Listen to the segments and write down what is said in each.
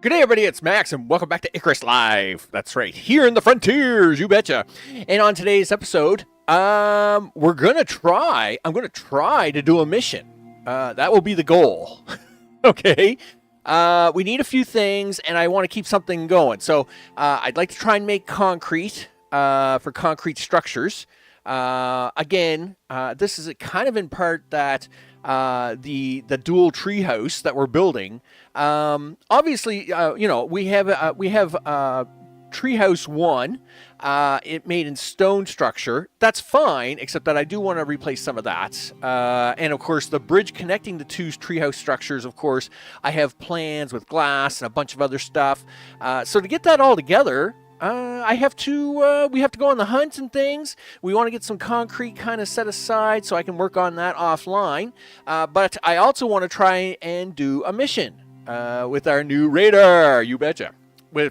Good day, everybody. It's Max, and welcome back to Icarus Live. That's right, here in the frontiers, you betcha. And on today's episode, I'm gonna try to do a mission. That will be the goal. Okay. We need a few things, and I want to keep something going. So I'd like to try and make concrete for concrete structures. Again, this is kind of in part that the dual treehouse that we're building. Obviously, we have treehouse 1. It made in stone structure. That's fine, except that I do want to replace some of that. And of course, the bridge connecting the two treehouse structures. Of course, I have plans with glass and a bunch of other stuff. So to get that all together, we have to go on the hunt and things. We want to get some concrete kind of set aside so I can work on that offline. But I also want to try and do a mission with our new radar. You betcha.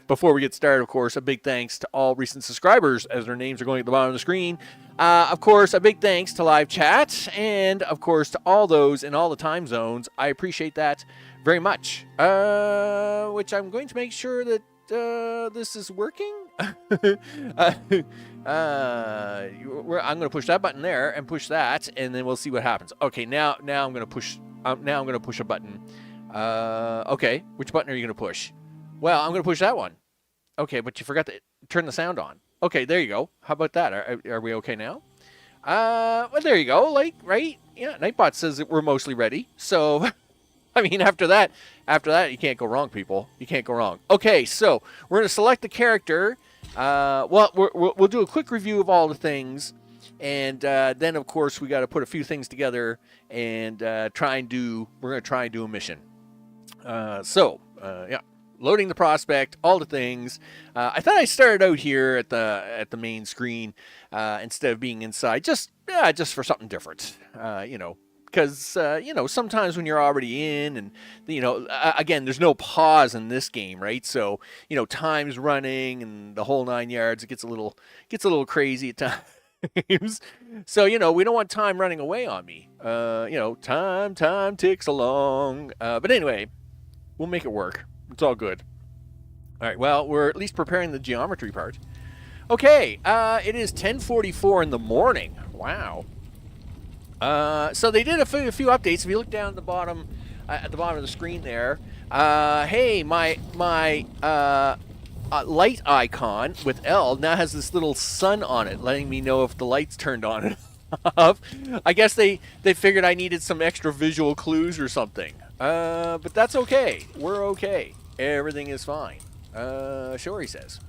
Before we get started, of course, a big thanks to all recent subscribers as their names are going at the bottom of the screen. Of course, a big thanks to live chat, and of course to all those in all the time zones. I appreciate that very much. Which I'm going to make sure that this is working. I'm going to push that button there and push that, and then we'll see what happens. Okay, now I'm going to push. Now I'm going to push a button. Okay, which button are you going to push? Well, I'm going to push that one. Okay, but you forgot to turn the sound on. Okay, there you go. How about that? Are we okay now? Well, there you go. Right? Yeah, Nightbot says that we're mostly ready. So, I mean, after that, you can't go wrong, people. You can't go wrong. Okay, so we're going to select the character. We'll do a quick review of all the things. And then, of course, we got to put a few things together and we're going to try and do a mission. Yeah. Loading the prospect, all the things. I thought I started out here at the main screen instead of being inside, just for something different, because sometimes when you're already in, and again, there's no pause in this game, right? So time's running and the whole 9 yards. It gets a little crazy at times. So we don't want time running away on me. Time ticks along. But anyway, we'll make it work. It's all good. All right, well, we're at least preparing the geometry part. Okay, it is 10:44 in the morning. Wow. So they did a few updates. If you look down at the bottom of the screen there, hey, my light icon with L now has this little sun on it, letting me know if the light's turned on and off. I guess they figured I needed some extra visual clues or something. But that's okay. We're okay. Everything is fine. Sure, he says.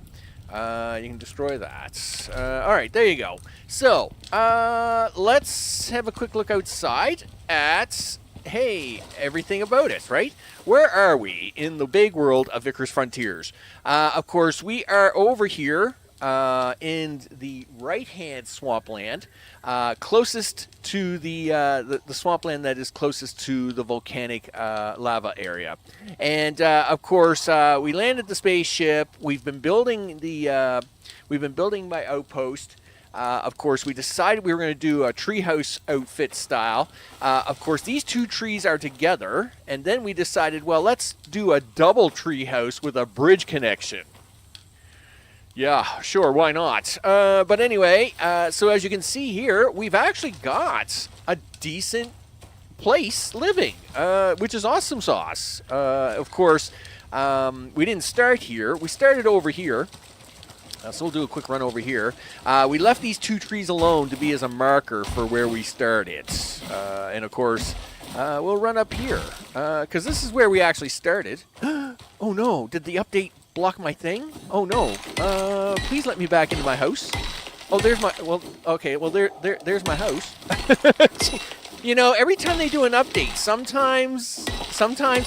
You can destroy that. All right, there you go. So, let's have a quick look outside at, hey, everything about it, right? Where are we in the big world of Icarus Frontiers? Of course, we are over here in the right-hand swampland, closest to the swampland that is closest to the volcanic lava area. And of course, we landed the spaceship. We've been building my outpost. Of course, we decided we were going to do a treehouse outfit style. Of course, these two trees are together, and then we decided, well, let's do a double treehouse with a bridge connection. Yeah, sure, why not? But anyway, so as you can see here, we've actually got a decent place living, which is awesome sauce. Of course, we didn't start here. We started over here. So we'll do a quick run over here. We left these two trees alone to be as a marker for where we started. And of course, we'll run up here, because this is where we actually started. Oh no, did the update block my thing? Oh no. Please let me back into my house. Oh, there's my, well, okay, well, there's my house. Every time they do an update, sometimes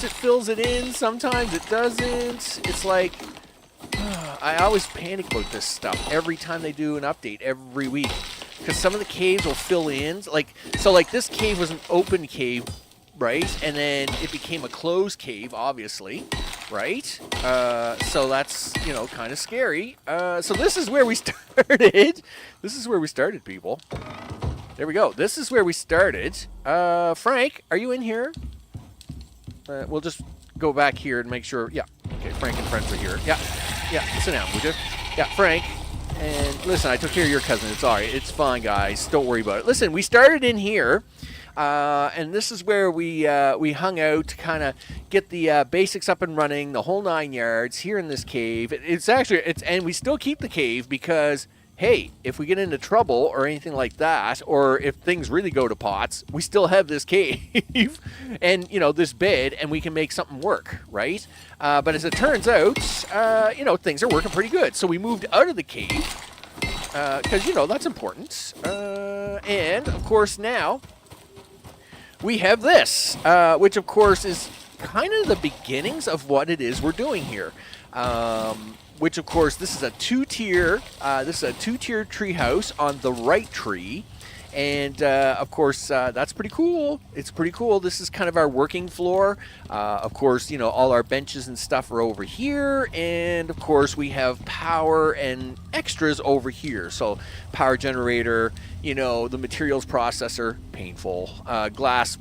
it fills it in, sometimes it doesn't. It's like, I always panic about this stuff every time they do an update every week, because some of the caves will fill in. Like this cave was an open cave, right? And then it became a closed cave, obviously, right? So that's, kind of scary. So this is where we started. This is where we started, people. There we go. This is where we started. Frank, are you in here? We'll just go back here and make sure. Yeah, okay. Okay, Frank and friends are here. Yeah, sit down, would you? Yeah, Frank. And listen, I took care of your cousin. It's all right. It's fine, guys. Don't worry about it. Listen, we started in here, and this is where we hung out to kind of get the basics up and running, the whole 9 yards here in this cave. And we still keep the cave because, hey, if we get into trouble or anything like that, or if things really go to pots, we still have this cave and, this bed, and we can make something work, right? But as it turns out, things are working pretty good. So we moved out of the cave because, that's important. And, of course, now we have this, which, of course, is kind of the beginnings of what it is we're doing here. Which, of course, this is a two-tier treehouse on the right tree. And, of course, that's pretty cool. It's pretty cool. This is kind of our working floor. Of course, all our benches and stuff are over here. And, of course, we have power and extras over here. So, power generator, the materials processor, painful. Glass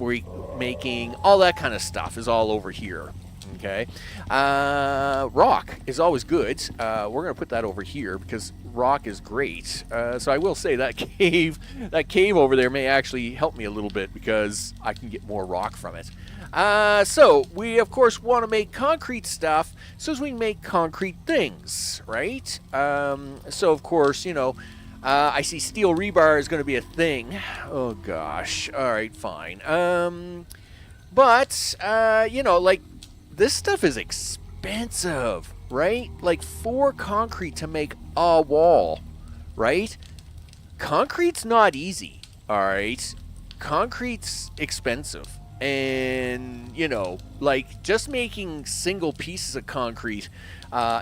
making, all that kind of stuff is all over here. Okay. Rock is always good. We're going to put that over here because rock is great. So I will say that cave over there may actually help me a little bit because I can get more rock from it. So we, of course, want to make concrete stuff so as we can make concrete things, right? So, of course, I see steel rebar is going to be a thing. Oh, gosh. All right, fine. But, this stuff is expensive, right? Like 4 concrete to make a wall, right? Concrete's not easy, all right? Concrete's expensive. And, just making single pieces of concrete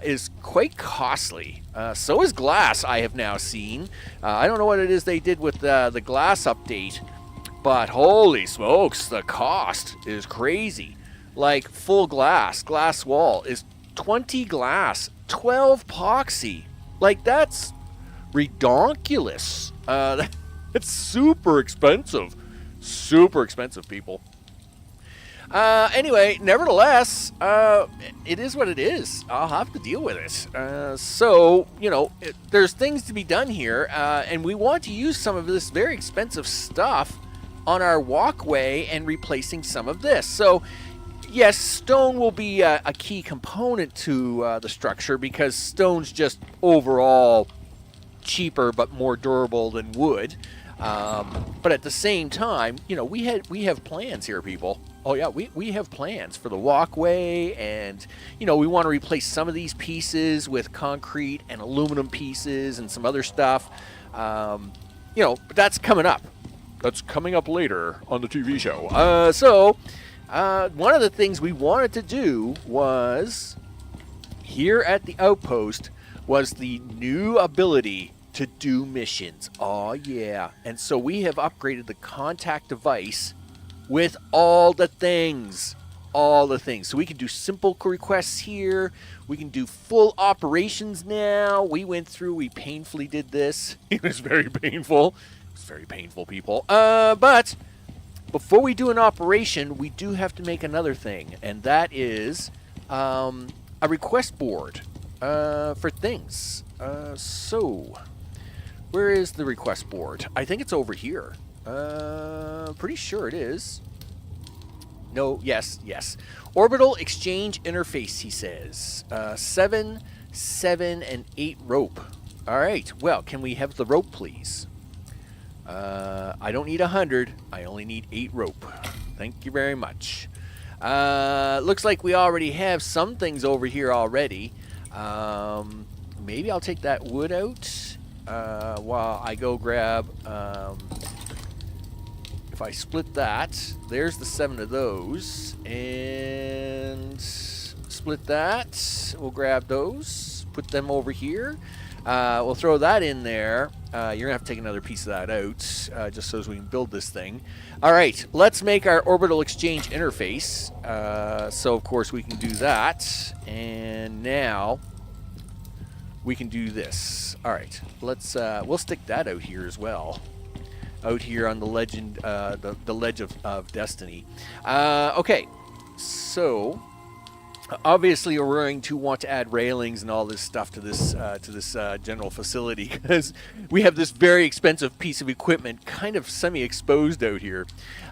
is quite costly. So is glass, I have now seen. I don't know what it is they did with the glass update, but holy smokes, the cost is crazy. Like full glass wall is 20 glass, 12 epoxy. Like that's redonkulous. That's super expensive. Super expensive, people. Anyway, nevertheless, it is what it is. I'll have to deal with it. So, there's things to be done here, and we want to use some of this very expensive stuff on our walkway and replacing some of this. So, yes, stone will be a key component to the structure because stone's just overall cheaper but more durable than wood. But at the same time, we have plans here, people. Oh yeah, we have plans for the walkway, and we want to replace some of these pieces with concrete and aluminum pieces and some other stuff. But that's coming up. That's coming up later on the TV show. So one of the things we wanted to do was here at the Outpost was the new ability to do missions. Oh yeah. And so we have upgraded the contact device with all the things. So we can do simple requests here. We can do full operations now. We painfully did this. It was very painful. It's very painful, people. But before we do an operation, we do have to make another thing, and that is a request board for things. So, where is the request board? I think it's over here. Pretty sure it is. No, yes. Orbital exchange interface, he says. 7, 7, and 8 rope. All right, well, can we have the rope, please? I don't need 100. I only need 8 rope. Thank you very much. Looks like we already have some things over here already. Maybe I'll take that wood out while I go grab... if I split that, there's the 7 of those. And split that. We'll grab those. Put them over here. We'll throw that in there. You're going to have to take another piece of that out, just so as we can build this thing. All right, let's make our orbital exchange interface. So, of course, we can do that. And now we can do this. All right, we'll stick that out here as well. Out here on the legend, the ledge of destiny. Okay, so Obviously, we're going to want to add railings and all this stuff to this general facility because we have this very expensive piece of equipment kind of semi-exposed out here.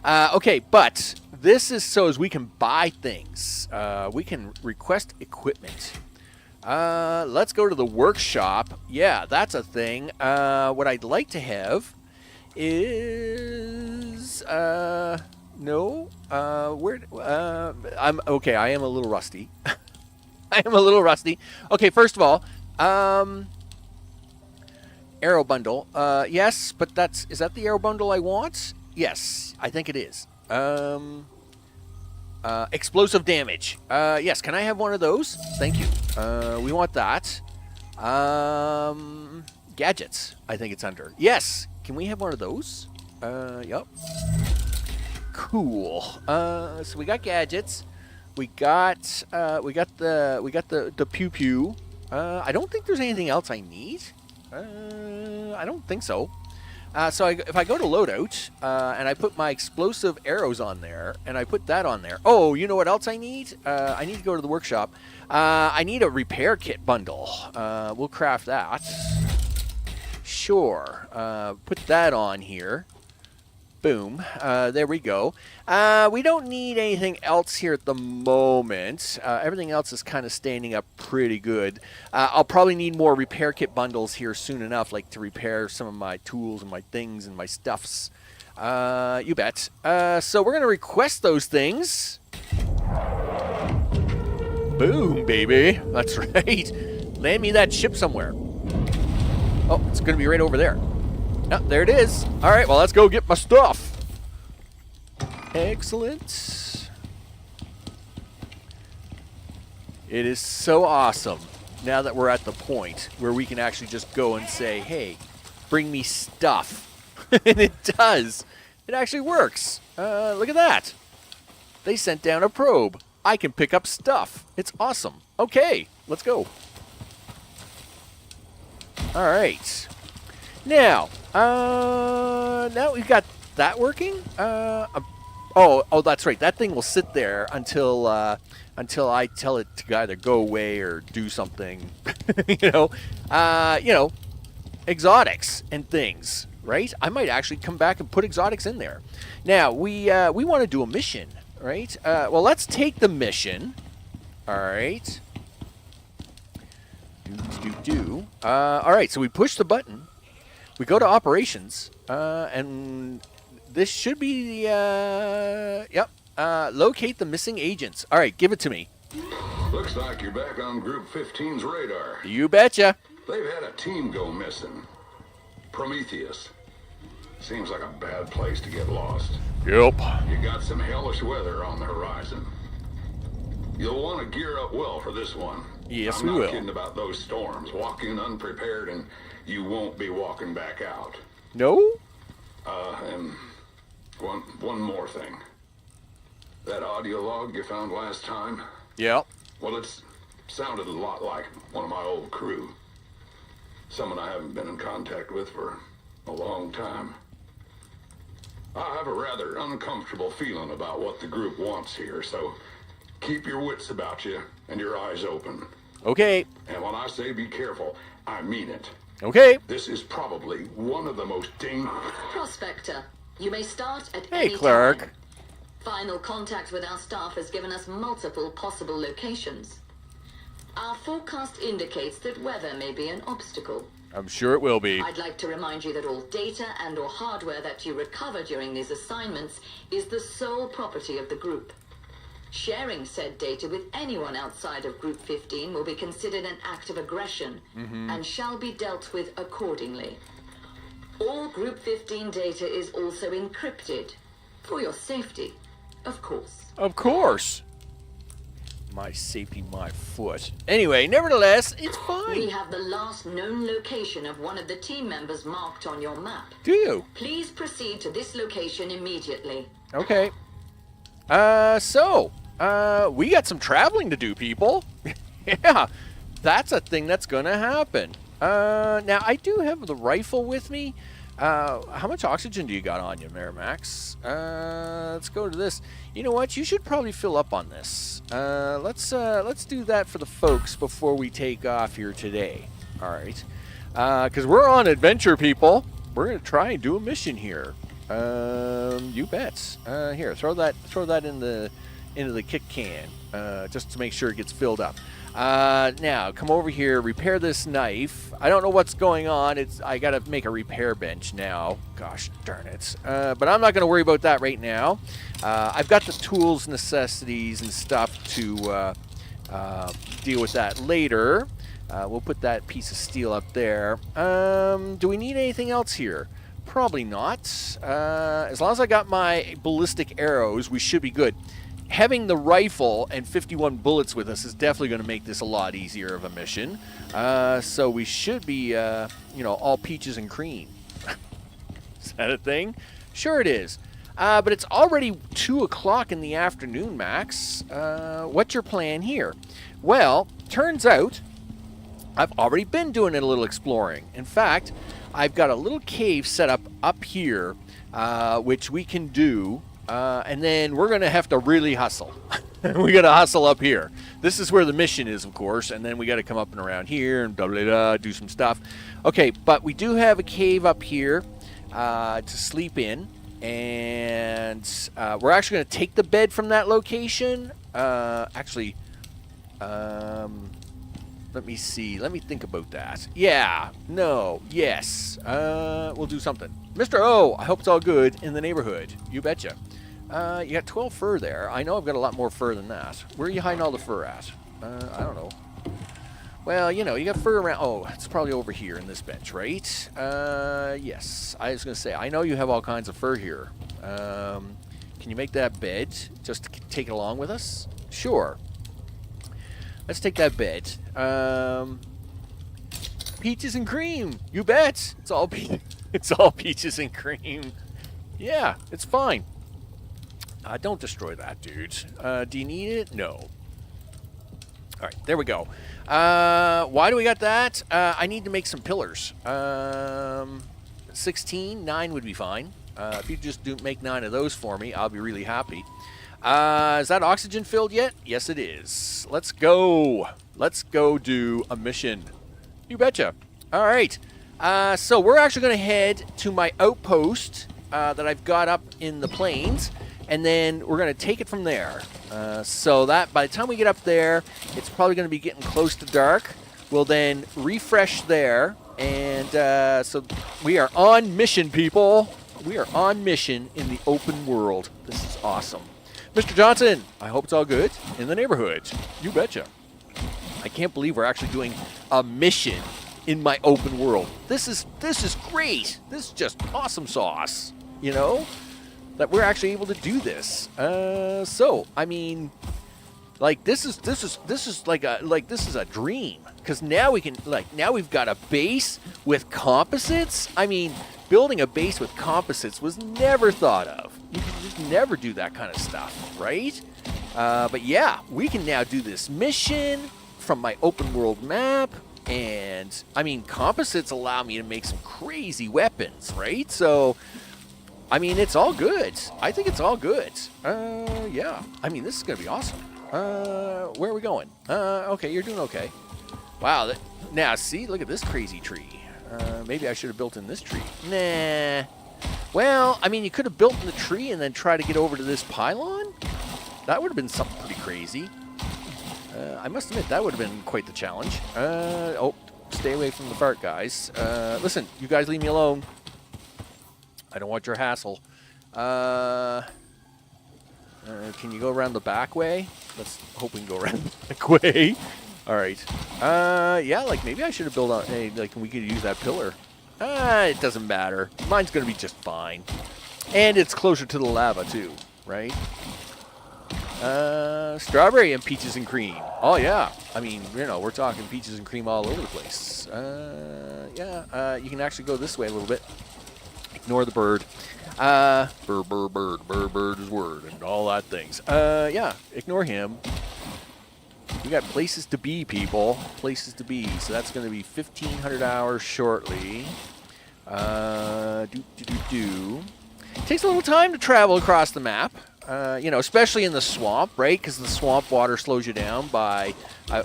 Okay, but this is so as we can buy things. We can request equipment. Let's go to the workshop. Yeah, that's a thing. What I'd like to have is no. I'm okay. I am a little rusty. I am a little rusty. Okay, first of all, arrow bundle. Yes, but is that the arrow bundle I want? Yes, I think it is. Explosive damage. Yes, can I have one of those? Thank you. We want that. Gadgets, I think it's under. Yes, can we have one of those? Yep. Cool. So we got gadgets. We got the pew pew. I don't think there's anything else I need. I don't think so. So if I go to loadout and I put my explosive arrows on there and I put that on there. Oh, you know what else I need? I need to go to the workshop. I need a repair kit bundle. We'll craft that. Sure. Put that on here. Boom. There we go. We don't need anything else here at the moment. Everything else is kind of standing up pretty good. I'll probably need more repair kit bundles here soon enough, like to repair some of my tools and my things and my stuffs. You bet. So we're going to request those things. Boom, baby. That's right. Land me that ship somewhere. Oh, it's going to be right over there. Oh, there it is. All right, well, let's go get my stuff. Excellent. It is so awesome now that we're at the point where we can actually just go and say, hey, bring me stuff. And it does. It actually works. Look at that. They sent down a probe. I can pick up stuff. It's awesome. Okay, let's go. All right. Now we've got that working. Oh, that's right. That thing will sit there until I tell it to either go away or do something. Exotics and things, right? I might actually come back and put exotics in there. Now we want to do a mission, right? Well, let's take the mission. All right. All right. So we push the button. We go to operations, and this should be the, locate the missing agents. All right, give it to me. Looks like you're back on Group 15's radar. You betcha. They've had a team go missing. Prometheus. Seems like a bad place to get lost. Yep. You got some hellish weather on the horizon. You'll want to gear up well for this one. Yes, I'm we not will. kidding about those storms. Walk in unprepared and you won't be walking back out. No? And one more thing. That audio log you found last time? Yep. Well, it's sounded a lot like one of my old crew. Someone I haven't been in contact with for a long time. I have a rather uncomfortable feeling about what the group wants here, so keep your wits about you and your eyes open. Okay. And when I say be careful, I mean it. Okay. This is probably one of the most dangerous... Prospector, you may start at Hey, any Clark. time. Final contact with our staff has given us multiple possible locations. Our forecast indicates that weather may be an obstacle. I'm sure it will be. I'd like to remind you that all data and or hardware that you recover during these assignments is the sole property of the group. Sharing said data with anyone outside of Group 15 will be considered an act of aggression and shall be dealt with accordingly. All Group 15 data is also encrypted. For your safety, of course. Of course. My safety, my foot. Anyway, nevertheless, it's fine. We have the last known location of one of the team members marked on your map. Do you? Please proceed to this location immediately. Okay. We got some traveling to do, people. Yeah, that's a thing that's gonna happen. Now, I do have the rifle with me. How much oxygen do you got on you, Max? Let's go to this. You know what? You should probably fill up on this. Let's do that for the folks before we take off here today. All right, because we're on adventure, people. We're gonna try and do a mission here. You bet. Here, throw that into the kick can, just to make sure it gets filled up. Now come over here, repair this knife. I don't know what's going on. I gotta make a repair bench now. Gosh darn it. But I'm not gonna worry about that right now. I've got the tools, necessities, and stuff to deal with that later. We'll put that piece of steel up there. Do we need anything else here? Probably not. As long as I got my ballistic arrows, we should be good. Having the rifle and 51 bullets with us is definitely going to make this a lot easier of a mission. So we should be, all peaches and cream. Is that a thing? Sure it is. But it's already 2 o'clock in the afternoon, Max. What's your plan here? Well, turns out I've already been doing a little exploring. In fact, I've got a little cave set up here, which we can do. And then we're going to have to really hustle. We got to hustle up here. This is where the mission is, of course. And then we got to come up and around here and do some stuff. Okay, but we do have a cave up here to sleep in. And we're actually going to take the bed from that location. Let me see. Let me think about that. Yeah. No. Yes. We'll do something. Mr. O, I hope it's all good in the neighborhood. You betcha. You got 12 fur there. I know I've got a lot more fur than that. Where are you hiding all the fur at? I don't know. Well, you got fur around. Oh, it's probably over here in this bench, right? Yes. I was going to say, I know you have all kinds of fur here. Can you make that bed just to take it along with us? Sure. Let's take that bed. Peaches and cream. You bet. It's all peaches and cream. Yeah, it's fine. Don't destroy that, dude. Do you need it? No. All right, there we go. Why do we got that? I need to make some pillars. 16, 9 would be fine. If you just make 9 of those for me, I'll be really happy. Is that oxygen filled yet? Yes, it is. Let's go. Let's go do a mission. You betcha. All right. So we're actually going to head to my outpost that I've got up in the plains, and then we're going to take it from there. So that by the time we get up there, it's probably going to be getting close to dark. We'll then refresh there, and so we are on mission, people. We are on mission in the open world. This is awesome. Mr. Johnson, I hope it's all good in the neighborhood. You betcha. I can't believe we're actually doing a mission in my open world. This is great. This is just awesome sauce, that we're actually able to do this. So, I mean, like this is a dream, because now we've got a base with composites. I mean, building a base with composites was never thought of. You can just never do that kind of stuff, right? But yeah, we can now do this mission from my open world map. And, I mean, composites allow me to make some crazy weapons, right? So, I mean, it's all good. I think it's all good. Yeah. I mean, this is going to be awesome. Where are we going? Okay, you're doing okay. Wow. Now, see? Look at this crazy tree. Maybe I should have built in this tree. Nah. Well, I mean, you could have built in the tree and then try to get over to this pylon. That would have been something pretty crazy. I must admit, that would have been quite the challenge. Stay away from the fart, guys. Listen, you guys leave me alone. I don't want your hassle. Can you go around the back way? Let's hope we can go around the back way. All right. Yeah, like maybe I should have built on. Hey, like we could use that pillar. It doesn't matter. Mine's gonna be just fine. And it's closer to the lava too, right? Strawberry and peaches and cream. Oh yeah. I mean, we're talking peaches and cream all over the place. Yeah. You can actually go this way a little bit. Ignore the bird. Bird is word and all that things. Yeah. Ignore him. We got places to be, people. Places to be. So that's going to be 1,500 hours shortly. Takes a little time to travel across the map. You know, especially in the swamp, right? Because the swamp water slows you down by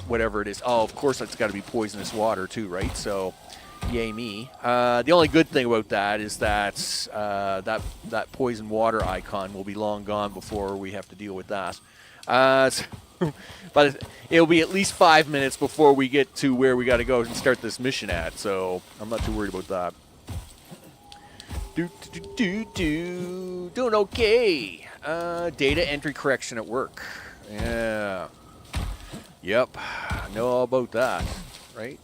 whatever it is. Oh, of course, that's got to be poisonous water too, right? So, yay me. The only good thing about that is that that poison water icon will be long gone before we have to deal with that. But it'll be at least 5 minutes before we get to where we got to go and start this mission at. So I'm not too worried about that. Doing okay. Data entry correction at work. Yeah. Yep. Know all about that, right?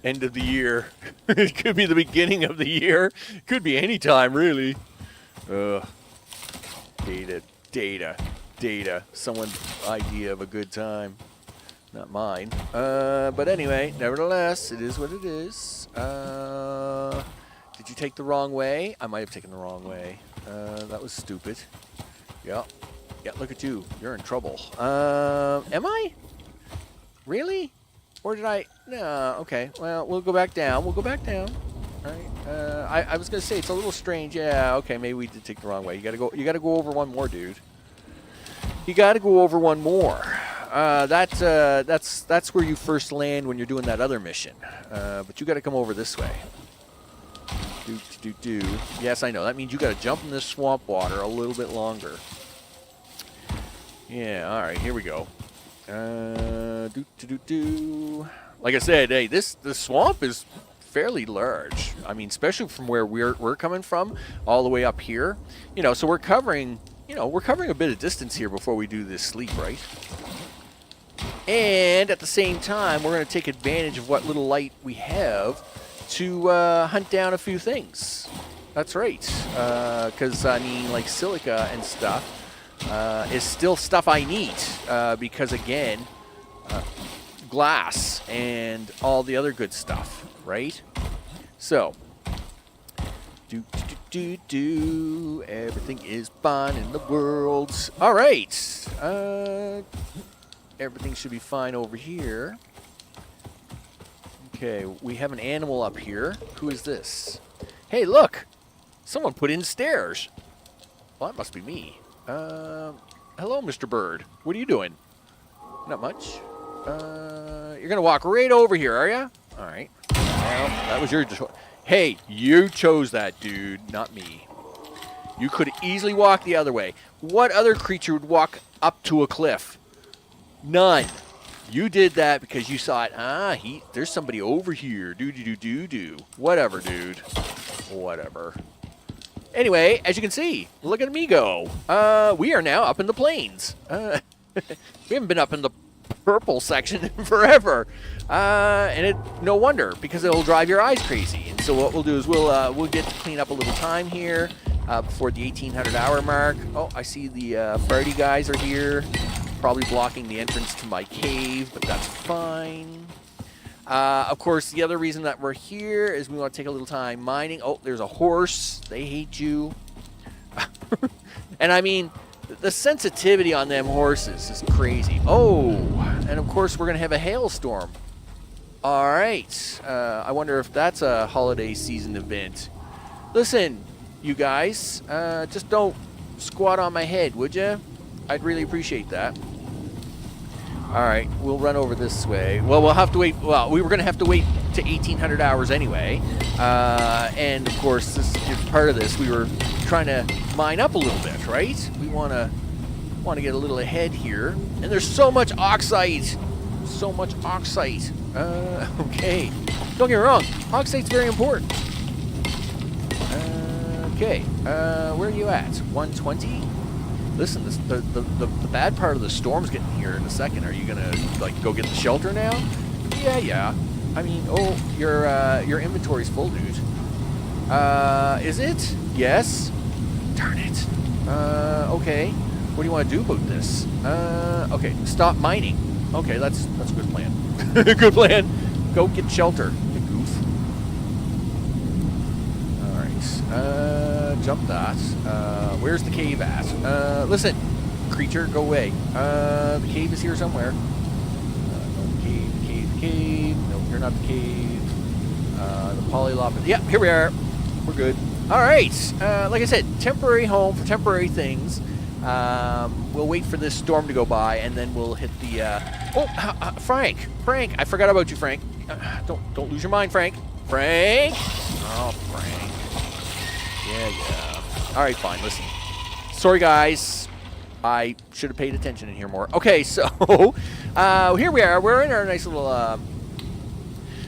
End of the year. It could be the beginning of the year. Could be any time, really. Data. Someone's idea of a good time. Not mine. But anyway, nevertheless, it is what it is. Did you take the wrong way? I might have taken the wrong way. That was stupid. Yeah. Yeah, look at you. You're in trouble. Am I? Really? Or did I? No, okay. Well, we'll go back down. All right. I was going to say, it's a little strange. Yeah, okay, maybe we did take the wrong way. You gotta go over one more, dude. You gotta go over one more. That's where you first land when you're doing that other mission. But you gotta come over this way. Yes, I know. That means you got to jump in this swamp water a little bit longer. Yeah, all right, here we go. Like I said, hey, the swamp is fairly large. I mean, especially from where we're coming from, all the way up here. You know, so we're covering a bit of distance here before we do this sleep, right? And at the same time, we're going to take advantage of what little light we have to hunt down a few things. That's right. Because, I mean, like silica and stuff is still stuff I need. Because, again, glass and all the other good stuff, right? So, everything is fine in the world. All right. Everything should be fine over here. Okay, we have an animal up here. Who is this? Hey, look! Someone put in stairs. Well, that must be me. Hello, Mr. Bird. What are you doing? Not much. You're gonna walk right over here, are you? All right. Well, that was your choice. Hey, you chose that, dude, not me. You could easily walk the other way. What other creature would walk up to a cliff? None. You did that because you saw it. There's somebody over here. Do. Whatever, dude. Whatever. Anyway, as you can see, look at me go. We are now up in the plains. We haven't been up in the purple section in forever. And no wonder, because it'll drive your eyes crazy. And so what we'll do is we'll get to clean up a little time here before the 1800 hour mark. Oh, I see the party guys are here. Probably blocking the entrance to my cave, but that's fine. Of course, the other reason that we're here is we want to take a little time mining. Oh, there's a horse. They hate you. And I mean, the sensitivity on them horses is crazy. Oh, and of course, we're going to have a hailstorm. All right. I wonder if that's a holiday season event. Listen, you guys, just don't squat on my head, would you? I'd really appreciate that. All right, we'll run over this way. Well, we'll have to wait. Well, we were going to have to wait to 1800 hours anyway. And, of course, this is part of this. We were trying to mine up a little bit, right? We want to get a little ahead here. And there's so much oxide. So much oxide. Okay. Don't get me wrong. Oxite's very important. Okay. Where are you at? 120? Listen, the bad part of the storm's getting here in a second. Are you gonna go get the shelter now? Yeah. I mean, oh, your inventory's full, dude. Is it? Yes. Darn it. Okay. What do you want to do about this? Okay. Stop mining. Okay, that's a good plan. Good plan. Go get shelter, you goof. All right. Jump that. Where's the cave at? Listen, creature, go away. The cave is here somewhere. Cave. No, you're not the cave. The polylop. Yeah, here we are. We're good. All right. Like I said, temporary home for temporary things. We'll wait for this storm to go by, and then we'll hit the. Frank, I forgot about you, Frank. Don't lose your mind, Frank. Frank. Oh, Frank. Yeah. All right, fine. Listen. Sorry, guys. I should have paid attention in here more. Okay, so here we are. We're in our nice little.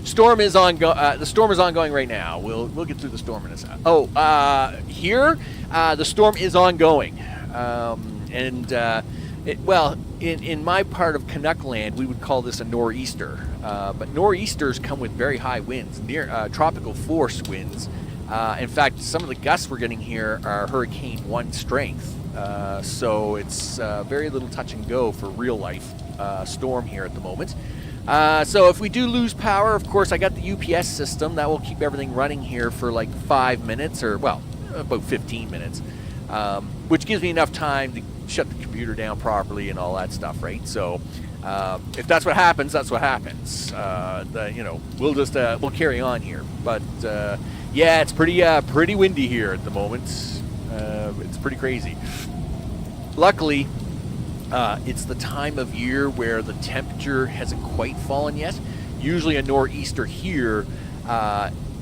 Storm is the storm is ongoing right now. We'll get through the storm in a second. Here the storm is ongoing, in my part of Canuck land, we would call this a nor'easter. But nor'easters come with very high winds, near tropical force winds. In fact, some of the gusts we're getting here are Hurricane 1 strength. So it's very little touch and go for real life storm here at the moment. So if we do lose power, of course, I got the UPS system. That will keep everything running here for like 5 minutes, or, well, about 15 minutes, which gives me enough time to shut the computer down properly and all that stuff, right? So if that's what happens, that's what happens. We'll just we'll carry on here. But yeah, it's pretty windy here at the moment. It's pretty crazy. Luckily, it's the time of year where the temperature hasn't quite fallen yet. Usually a nor'easter here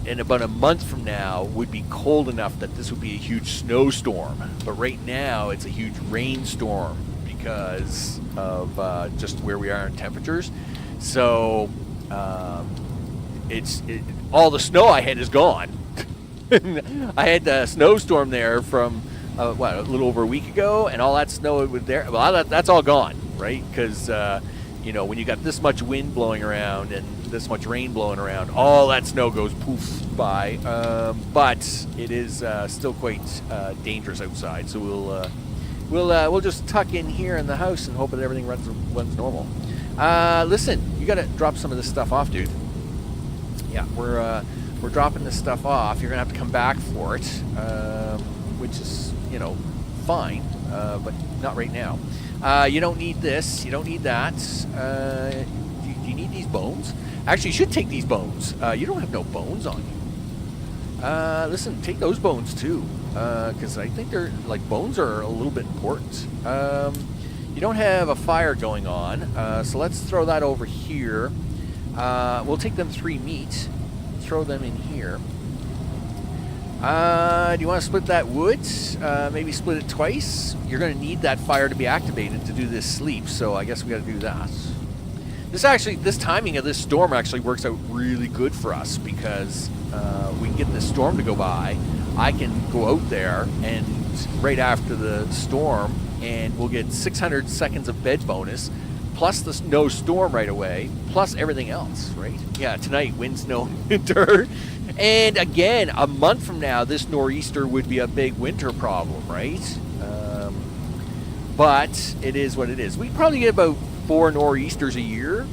in about a month from now would be cold enough that this would be a huge snowstorm. But right now it's a huge rainstorm because of just where we are in temperatures. So all the snow I had is gone. I had the snowstorm there from a little over a week ago, and all that snow was there. Well, that's all gone, right? Because when you got this much wind blowing around and this much rain blowing around, all that snow goes poof by. But it is still quite dangerous outside, so we'll just tuck in here in the house and hope that everything runs normal. Listen, you got to drop some of this stuff off, dude. Yeah, we're dropping this stuff off. You're gonna have to come back for it, which is fine, but not right now. You don't need this. You don't need that. Do you need these bones? Actually, you should take these bones. You don't have no bones on you. Listen, take those bones too, because I think they're bones are a little bit important. You don't have a fire going on, so let's throw that over here. We'll take them 3 meat. Throw them in here. Do you want to split that wood? Maybe split it twice. You're going to need that fire to be activated to do this sleep, so I guess we got to do that. This timing of this storm actually works out really good for us because we can get this storm to go by. I can go out there and right after the storm, and we'll get 600 seconds of bed bonus, plus the no storm right away, plus everything else, right? Yeah, tonight, wind, snow, winter. And again, a month from now, this nor'easter would be a big winter problem, right? But it is what it is. We probably get about 4 nor'easters a year.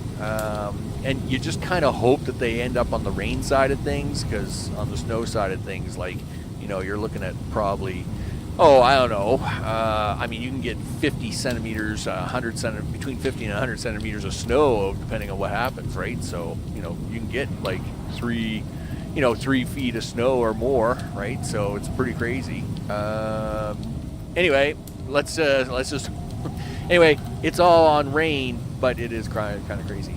And you just kind of hope that they end up on the rain side of things, because on the snow side of things, you're looking at probably... I don't know. You can get 50 centimeters, between 50 and 100 centimeters of snow, depending on what happens, right? So, you can get 3 feet of snow or more, right? So it's pretty crazy. Anyway, let's just. Anyway, it's all on rain, but it is kind of crazy.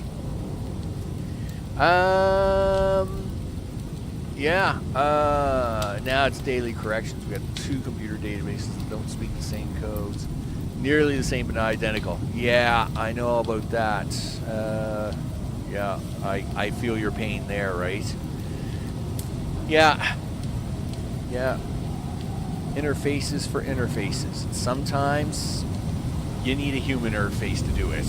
Yeah, now it's daily corrections. We got 2 computer databases that don't speak the same codes. Nearly the same, but not identical. Yeah, I know all about that. Yeah, I feel your pain there, right? Yeah. Interfaces for interfaces. Sometimes you need a human interface to do it,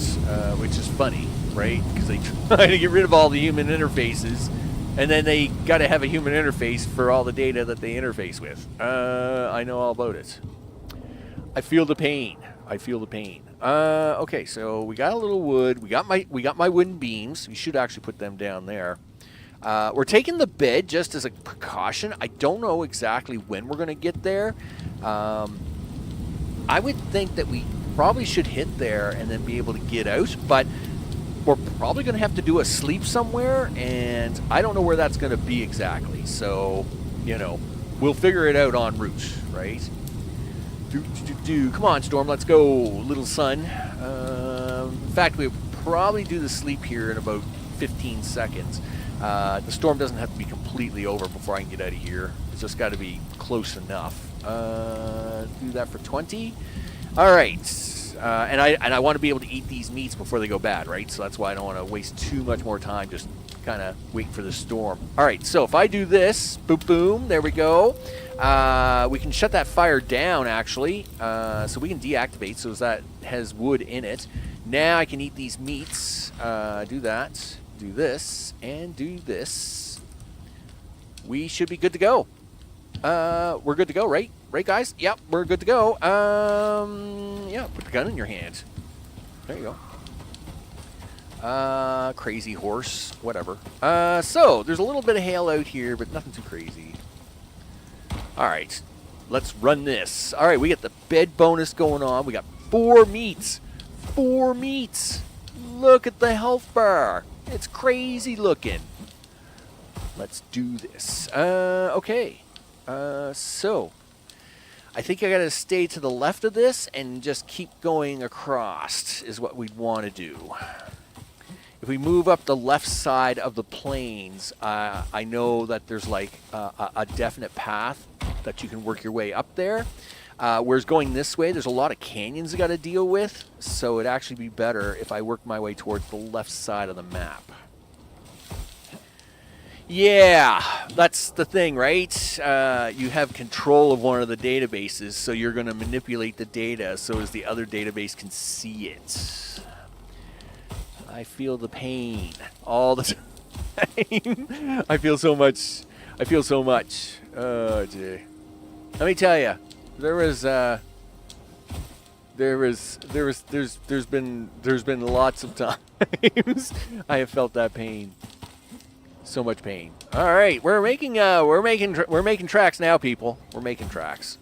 which is funny, right? Because they try to get rid of all the human interfaces, and then they got to have a human interface for all the data that they interface with. I know all about it. I feel the pain. Okay, so we got a little wood. We got my wooden beams. We should actually put them down there. We're taking the bed just as a precaution. I don't know exactly when we're going to get there. I would think that we probably should hit there and then be able to get out, but we're probably going to have to do a sleep somewhere, and I don't know where that's going to be exactly. So, we'll figure it out en route, right? Come on, Storm, let's go, little son. In fact, we'll probably do the sleep here in about 15 seconds. The storm doesn't have to be completely over before I can get out of here. It's just got to be close enough. Do that for 20. All right. And I want to be able to eat these meats before they go bad, right? So that's why I don't want to waste too much more time just kind of waiting for the storm. All right, so if I do this, boom, boom, there we go. We can shut that fire down, actually. So we can deactivate so that has wood in it. Now I can eat these meats. Do that, do this, and do this. We should be good to go. We're good to go, right? Right, guys? Yep, we're good to go. Yeah, put the gun in your hand. There you go. Crazy horse. Whatever. So, there's a little bit of hail out here, but nothing too crazy. Alright. Let's run this. Alright, we got the bed bonus going on. We got 4 meats. 4 meats. Look at the health bar. It's crazy looking. Let's do this. Okay. So, I think I gotta stay to the left of this and just keep going across is what we'd want to do. If we move up the left side of the plains, I know that there's like a definite path that you can work your way up there. Whereas going this way, there's a lot of canyons I got to deal with, so it'd actually be better if I worked my way towards the left side of the map. Yeah, that's the thing, right? You have control of one of the databases, so you're going to manipulate the data so as the other database can see it. I feel the pain all the time. I feel so much. I feel so much. Oh, gee. Let me tell you, there's been lots of times I have felt that pain. So much pain. All right, we're making tracks now, people. We're making tracks.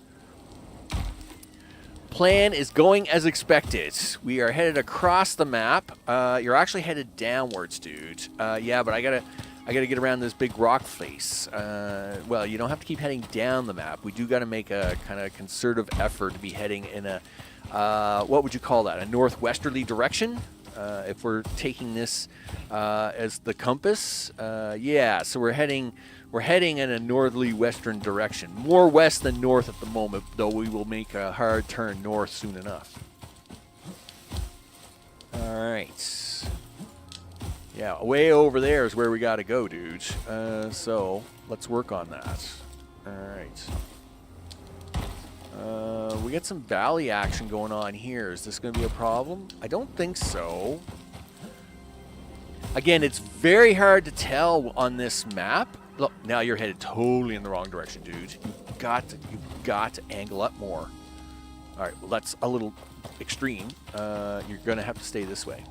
Plan is going as expected. We are headed across the map. You're actually headed downwards, dude. Yeah, but I gotta get around this big rock face. Well, you don't have to keep heading down the map. We do gotta make a kind of concerted effort to be heading in a what would you call that? A northwesterly direction. If we're taking this as the compass, yeah. So we're heading in a northerly western direction. More west than north at the moment, though we will make a hard turn north soon enough. All right. Yeah, way over there is where we got to go, dude. So let's work on that. All right. We got some valley action going on here. Is this going to be a problem? I don't think so. Again, it's very hard to tell on this map. Look, now you're headed totally in the wrong direction, dude. You've got to angle up more. All right, well, that's a little extreme. You're going to have to stay this way.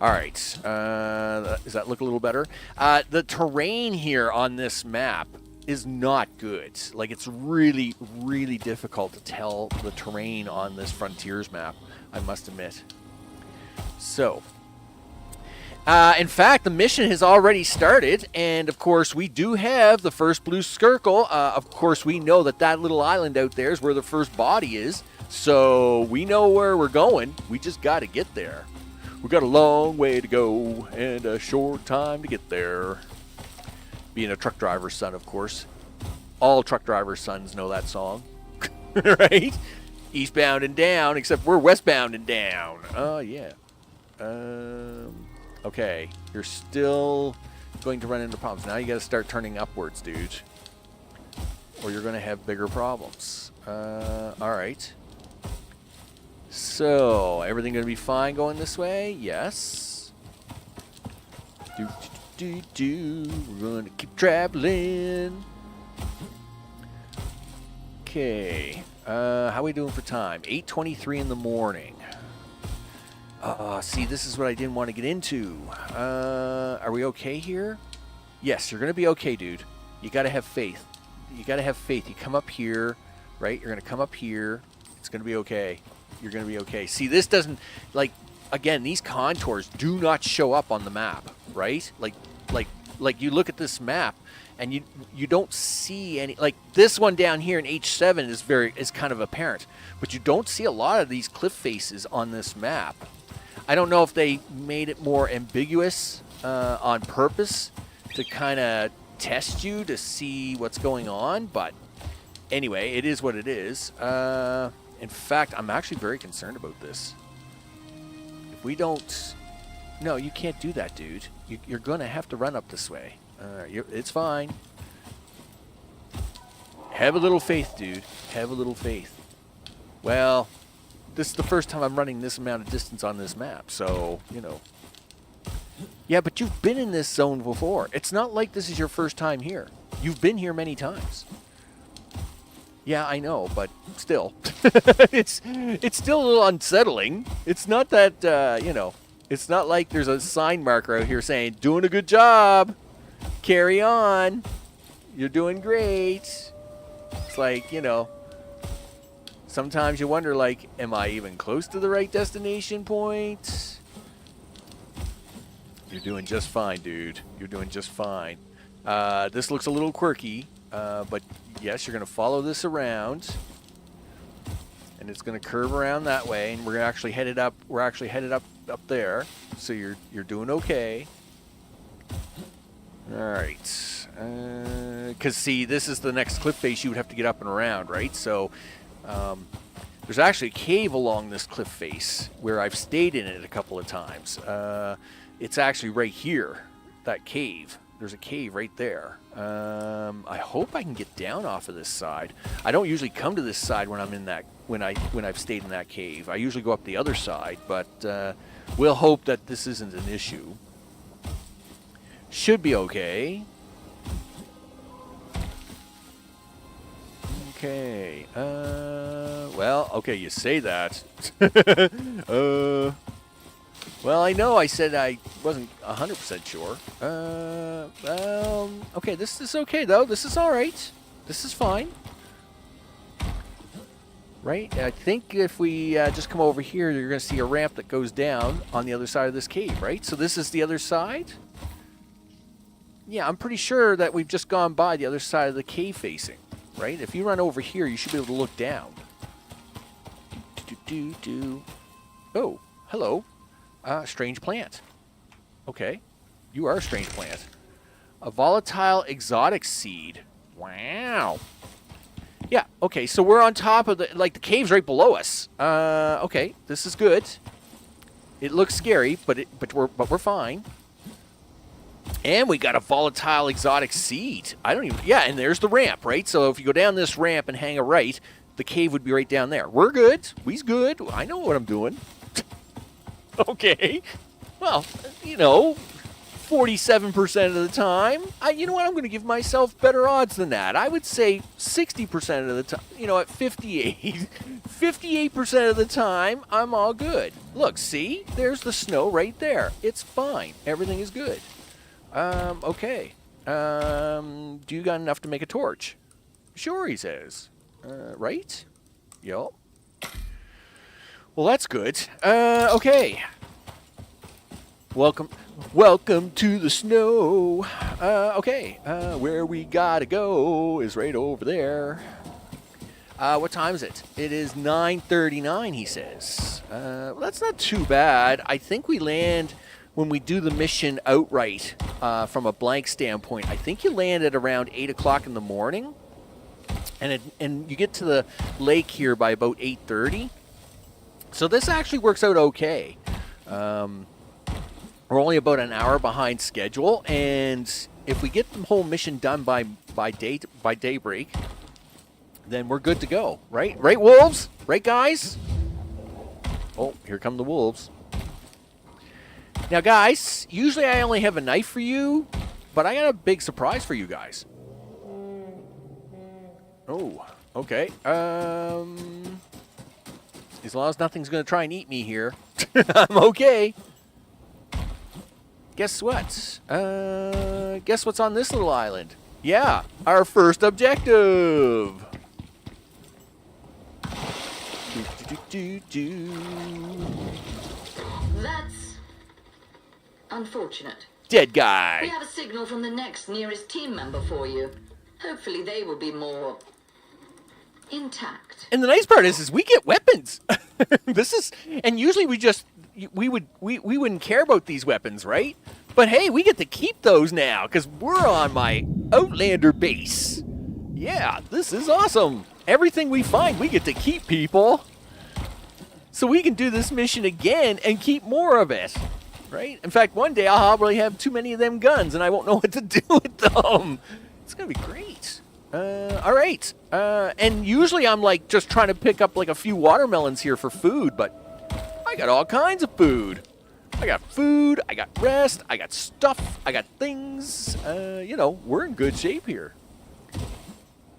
All right. Does that look a little better? The terrain here on this map is not good. Like, it's really, really difficult to tell the terrain on this Frontiers map, I must admit. So, in fact, the mission has already started, and of course, we do have the first blue circle. Of course, we know that little island out there is where the first body is, so we know where we're going. We just got to get there. We've got a long way to go and a short time to get there. Being a truck driver's son, of course. All truck driver's sons know that song. Right? Eastbound and down, except we're westbound and down. Oh, yeah. Okay. You're still going to run into problems. Now you got to start turning upwards, dude. Or you're going to have bigger problems. All right. So, everything going to be fine going this way? Yes. We're gonna keep traveling. Okay. How are we doing for time? 8:23 in the morning. See, this is what I didn't want to get into. Are we okay here? Yes, you're gonna be okay, dude. You gotta have faith. You gotta have faith. You come up here, right? You're gonna come up here. It's gonna be okay. You're gonna be okay. See, this doesn't, like, again, these contours do not show up on the map, right? Like you look at this map, and you don't see any, like this one down here in H7 is kind of apparent, but you don't see a lot of these cliff faces on this map. I don't know if they made it more ambiguous on purpose to kind of test you to see what's going on, but anyway, it is what it is. In fact, I'm actually very concerned about this. If we don't... No, you can't do that, dude. You're going to have to run up this way. It's fine. Have a little faith, dude. Have a little faith. Well, this is the first time I'm running this amount of distance on this map, so, you know. Yeah, but you've been in this zone before. It's not like this is your first time here. You've been here many times. Yeah, I know, but still. it's still a little unsettling. It's not that, you know, it's not like there's a sign marker out here saying, doing a good job. Carry on. You're doing great. It's like, you know, sometimes you wonder, like, am I even close to the right destination point? You're doing just fine, dude. You're doing just fine. This looks a little quirky, but yes, you're going to follow this around. And it's going to curve around that way, and we're actually headed up. We're actually headed up there. So you're doing okay. All right. Because see, this is the next cliff face you would have to get up and around, right? So there's actually a cave along this cliff face where I've stayed in it a couple of times. It's actually right here, that cave. There's a cave right there. I hope I can get down off of this side. I don't usually come to this side when I'm in that when I've stayed in that cave. I usually go up the other side, but we'll hope that this isn't an issue. Should be okay. Okay. Well, okay, you say that. Well, I know I said I wasn't 100% sure. Okay, this is okay, though. This is all right. This is fine. Right? I think if we just come over here, you're going to see a ramp that goes down on the other side of this cave, right? So this is the other side? Yeah, I'm pretty sure that we've just gone by the other side of the cave facing, right? If you run over here, you should be able to look down. Oh, hello. Strange plant. Okay. You are a strange plant. A volatile exotic seed. Wow. Yeah, okay, so we're on top of the cave's right below us. Okay, this is good. It looks scary, but we're fine. And we got a volatile exotic seed. Yeah, and there's the ramp, right? So if you go down this ramp and hang a right, the cave would be right down there. We're good. We's good. I know what I'm doing. Okay. Well, you know, 47% of the time. You know what? I'm going to give myself better odds than that. I would say 60% of the time. You know, at 58. 58% of the time, I'm all good. Look, see? There's the snow right there. It's fine. Everything is good. Okay. Do you got enough to make a torch? Sure, he says. Right? Yup. Well, that's good. Okay. Welcome to the snow. Okay. Where we gotta go is right over there. What time is it? It is 9:39, he says. Well, that's not too bad. I think we land, when we do the mission outright, from a blank standpoint, I think you land at around 8 o'clock in the morning. And you get to the lake here by about 8:30. So this actually works out okay. We're only about an hour behind schedule, and if we get the whole mission done by daybreak, then we're good to go, right? Right, wolves? Right, guys? Oh, here come the wolves. Now, guys, usually I only have a knife for you, but I got a big surprise for you guys. Oh, okay. As long as nothing's going to try and eat me here, I'm okay. Guess what? Guess what's on this little island? Yeah, our first objective. That's unfortunate. Dead We guy. have a signal from the next nearest team member for you. Hopefully they will be more intact. And the nice part is we get weapons. This is, and usually we wouldn't care about these weapons, right? But hey, we get to keep those now because we're on my Outlander base. Yeah, this is awesome. Everything we find, we get to keep, people. So we can do this mission again and keep more of it, right? In fact, one day I'll probably have too many of them guns and I won't know what to do with them. It's gonna be great. All right. And usually I'm like just trying to pick up like a few watermelons here for food, but I got all kinds of food. I got food, I got rest, I got stuff, I got things. You know, we're in good shape here.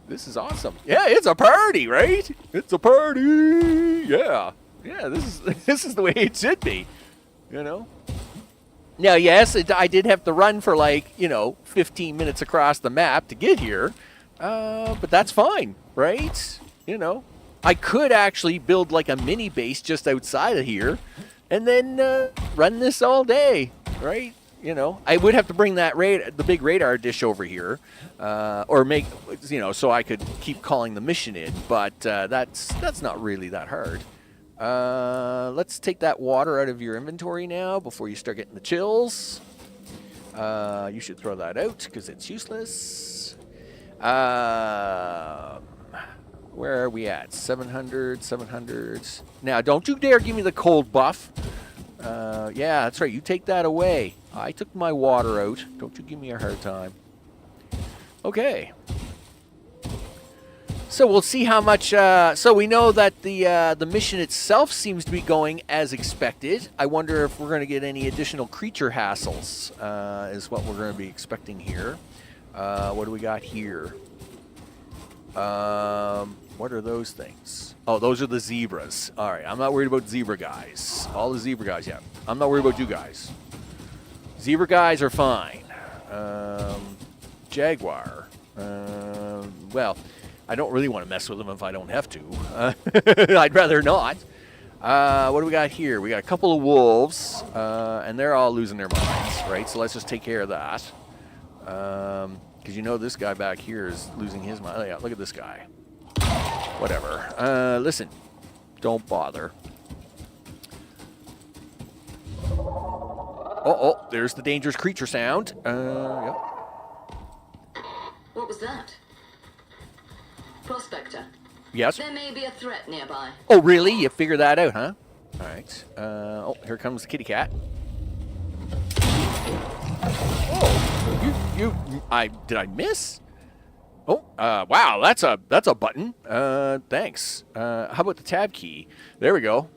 This is awesome. Yeah, it's a party, right? It's a party. Yeah. Yeah, this is the way it should be, you know? Now, yes, I did have to run for like, 15 minutes across the map to get here, but that's fine, right? You know, I could actually build like a mini base just outside of here and then run this all day, right? You know, I would have to bring that the big radar dish over here, or make, so I could keep calling the mission in, but that's not really that hard. Let's take that water out of your inventory now before you start getting the chills. You should throw that out because it's useless. Where are we at? 700, 700. Now, don't you dare give me the cold buff. Yeah, that's right. You take that away. I took my water out. Don't you give me a hard time. Okay. So we'll see how much. So we know that the mission itself seems to be going as expected. I wonder if we're going to get any additional creature hassles. Is what we're going to be expecting here. What do we got here? What are those things? Oh, those are the zebras. All right, I'm not worried about zebra guys. All the zebra guys, yeah. I'm not worried about you guys. Zebra guys are fine. Jaguar. Well, I don't really want to mess with them if I don't have to. I'd rather not. What do we got here? We got a couple of wolves, and they're all losing their minds, right? So let's just take care of that. Because this guy back here is losing his mind. Oh, yeah, look at this guy. Whatever. Listen, don't bother. Oh, there's the dangerous creature sound. Yep. What was that? Prospector. Yes? There may be a threat nearby. Oh, really? You figured that out, huh? All right. Oh, here comes the kitty cat. Oh, did I miss? Oh, wow, that's a button. Thanks. How about the tab key? There we go.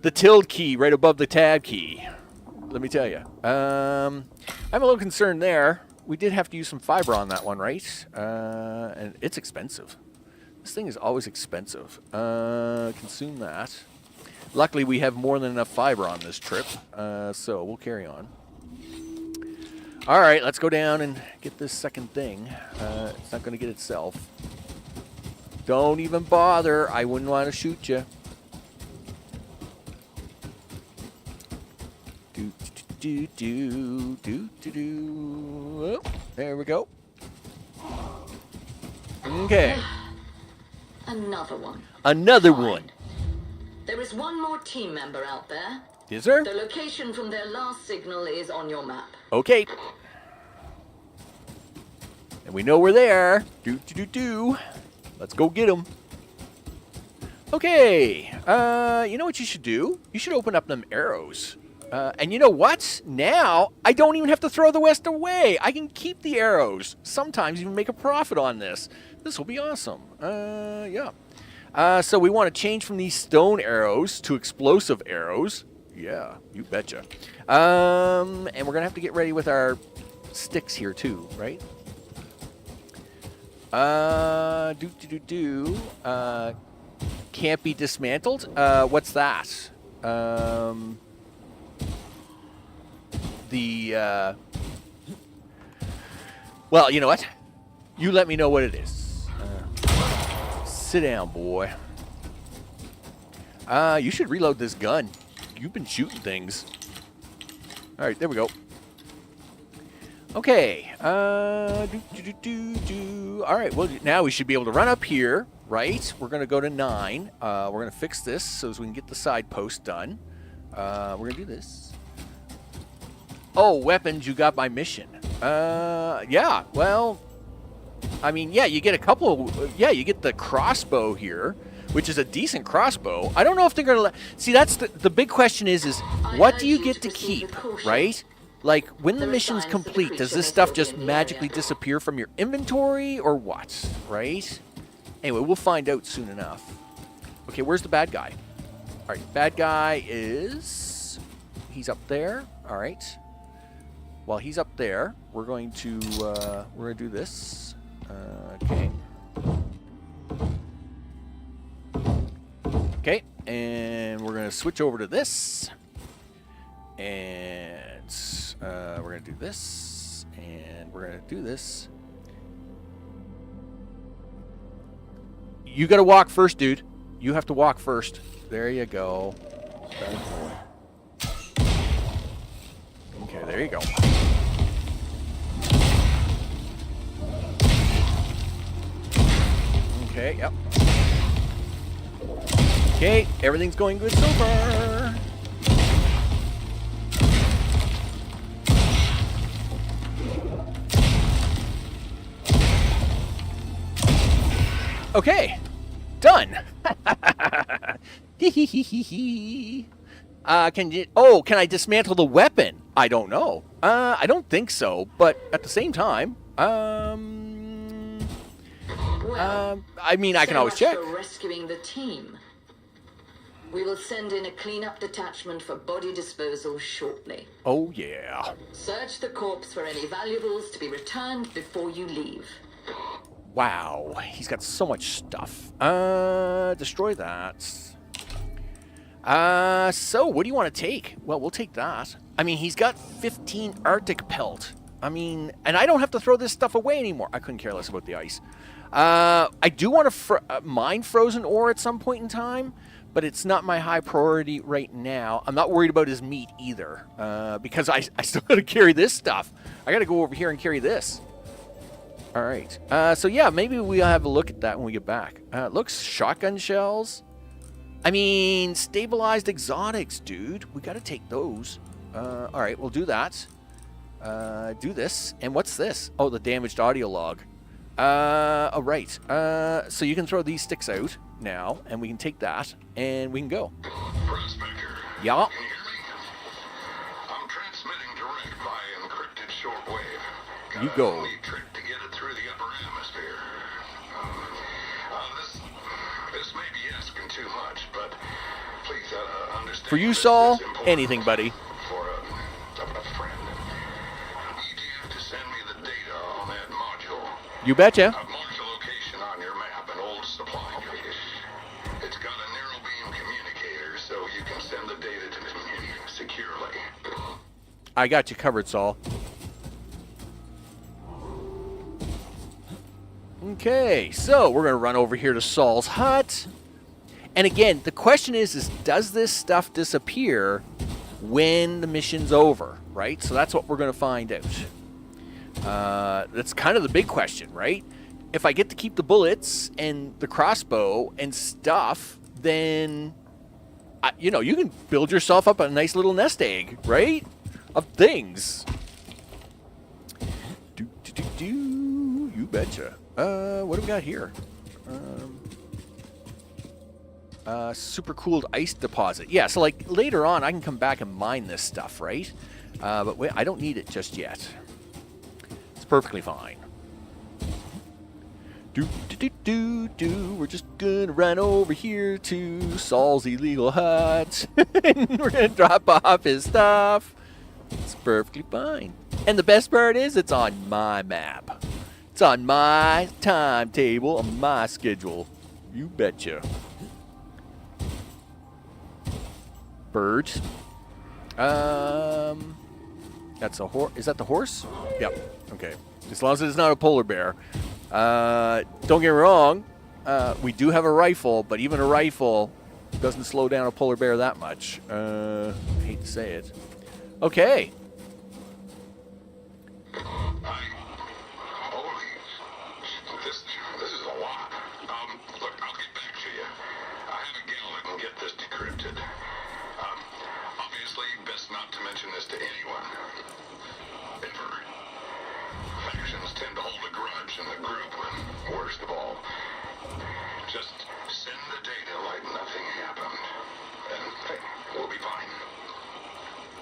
The tilde key right above the tab key. Let me tell you. I'm a little concerned there. We did have to use some fiber on that one, right? And it's expensive. This thing is always expensive. Consume that. Luckily, we have more than enough fiber on this trip, so we'll carry on. All right, let's go down and get this second thing. It's not going to get itself. Don't even bother. I wouldn't want to shoot you. Oh, there we go. Okay. Another one. Another Fine. one. There is one more team member out there. Is there? The location from their last signal is on your map. Okay. And we know we're there. Let's go get them. Okay. You know what you should do? You should open up them arrows. And you know what? Now, I don't even have to throw the rest away. I can keep the arrows. Sometimes even make a profit on this. This will be awesome. Yeah. So we want to change from these stone arrows to explosive arrows. Yeah, you betcha. And we're going to have to get ready with our sticks here too, right? Can't be dismantled. What's that? Well, you know what? You let me know what it is. Sit down, boy. You should reload this gun. You've been shooting things. All right, there we go. Okay. All right. Well, now we should be able to run up here, right? We're going to go to 9. We're going to fix this so as we can get the side post done. We're going to do this. Oh, weapons. You got my mission. Yeah. Well, I mean, yeah, you get a couple. Yeah, you get the crossbow here, which is a decent crossbow. I don't know if they're going to let... See, that's the big question is what do you get to keep, right? Like, when the mission's complete, does this stuff just magically disappear from your inventory or what, right? Anyway, we'll find out soon enough. Okay, where's the bad guy? All right, bad guy is... He's up there. All right. While he's up there, we're going to do this. Okay. Okay, and we're going to switch over to this. And we're going to do this. And we're going to do this. You got to walk first, dude. You have to walk first. There you go. Okay, there you go. Okay, yep. Okay, everything's going good so far. Okay, done. Can I dismantle the weapon? I don't know. I don't think so, but at the same time, I mean, I can always check. For rescuing the team. We will send in a cleanup detachment for body disposal shortly. Oh, yeah. Search the corpse for any valuables to be returned before you leave. Wow, he's got so much stuff. Destroy that. So what do you want to take? Well, we'll take that. I mean, he's got 15 Arctic pelt. I mean, and I don't have to throw this stuff away anymore. I couldn't care less about the ice. I do want to mine frozen ore at some point in time, but it's not my high priority right now. I'm not worried about his meat either, because I still got to carry this stuff. I got to go over here and carry this. All right. So yeah, maybe we'll have a look at that when we get back. Looks shotgun shells. I mean, stabilized exotics, dude. We got to take those. All right, we'll do that. Do this. And what's this? Oh, the damaged audio log. All right. So you can throw these sticks out now, and we can take that, and we can go. Prospector. Yeah. Can you hear me? I'm transmitting direct via encrypted shortwave. You go. A neat trick to get it through the upper atmosphere. This may be asking too much, but please understand. For you, Saul, anything, buddy. For a friend. You have to send me the data on that module. You betcha. I've marked the location on your map, an old supply crate. It's got a narrow beam communicator, so you can send the data to me securely. I got you covered, Saul. Okay, so we're going to run over here to Saul's hut. And again, the question is does this stuff disappear when the mission's over, right? So that's what we're going to find out. That's kind of the big question, right? If I get to keep the bullets and the crossbow and stuff, then, you know, you can build yourself up a nice little nest egg, right? Of things. You betcha. What do we got here? Super cooled ice deposit. Yeah, so like later on I can come back and mine this stuff, right? But wait, I don't need it just yet. It's perfectly fine. We're just gonna run over here to Saul's illegal hut. And we're gonna drop off his stuff. It's perfectly fine. And the best part is it's on my map. It's on my timetable, on my schedule. You betcha. Birds. That's a horse. Is that the horse? Yep. Okay. As long as it's not a polar bear. Don't get me wrong. We do have a rifle, but even a rifle doesn't slow down a polar bear that much. I hate to say it. Okay. mention this to anyone. Ever. Factions tend to hold a grudge in the group, and worst of all, just send the data like nothing happened. And hey, we'll be fine.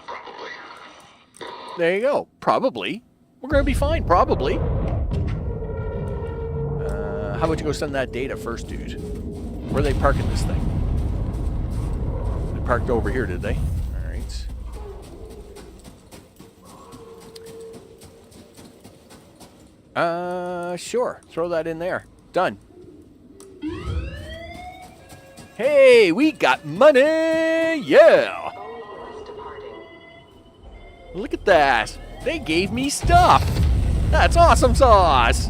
Probably. There you go. Probably. We're going to be fine, probably. How about you go send that data first, dude? Where are they parking this thing? They parked over here, did they? All right. Sure. Throw that in there. Done. Hey, we got money! Yeah! Look at that. They gave me stuff. That's awesome sauce.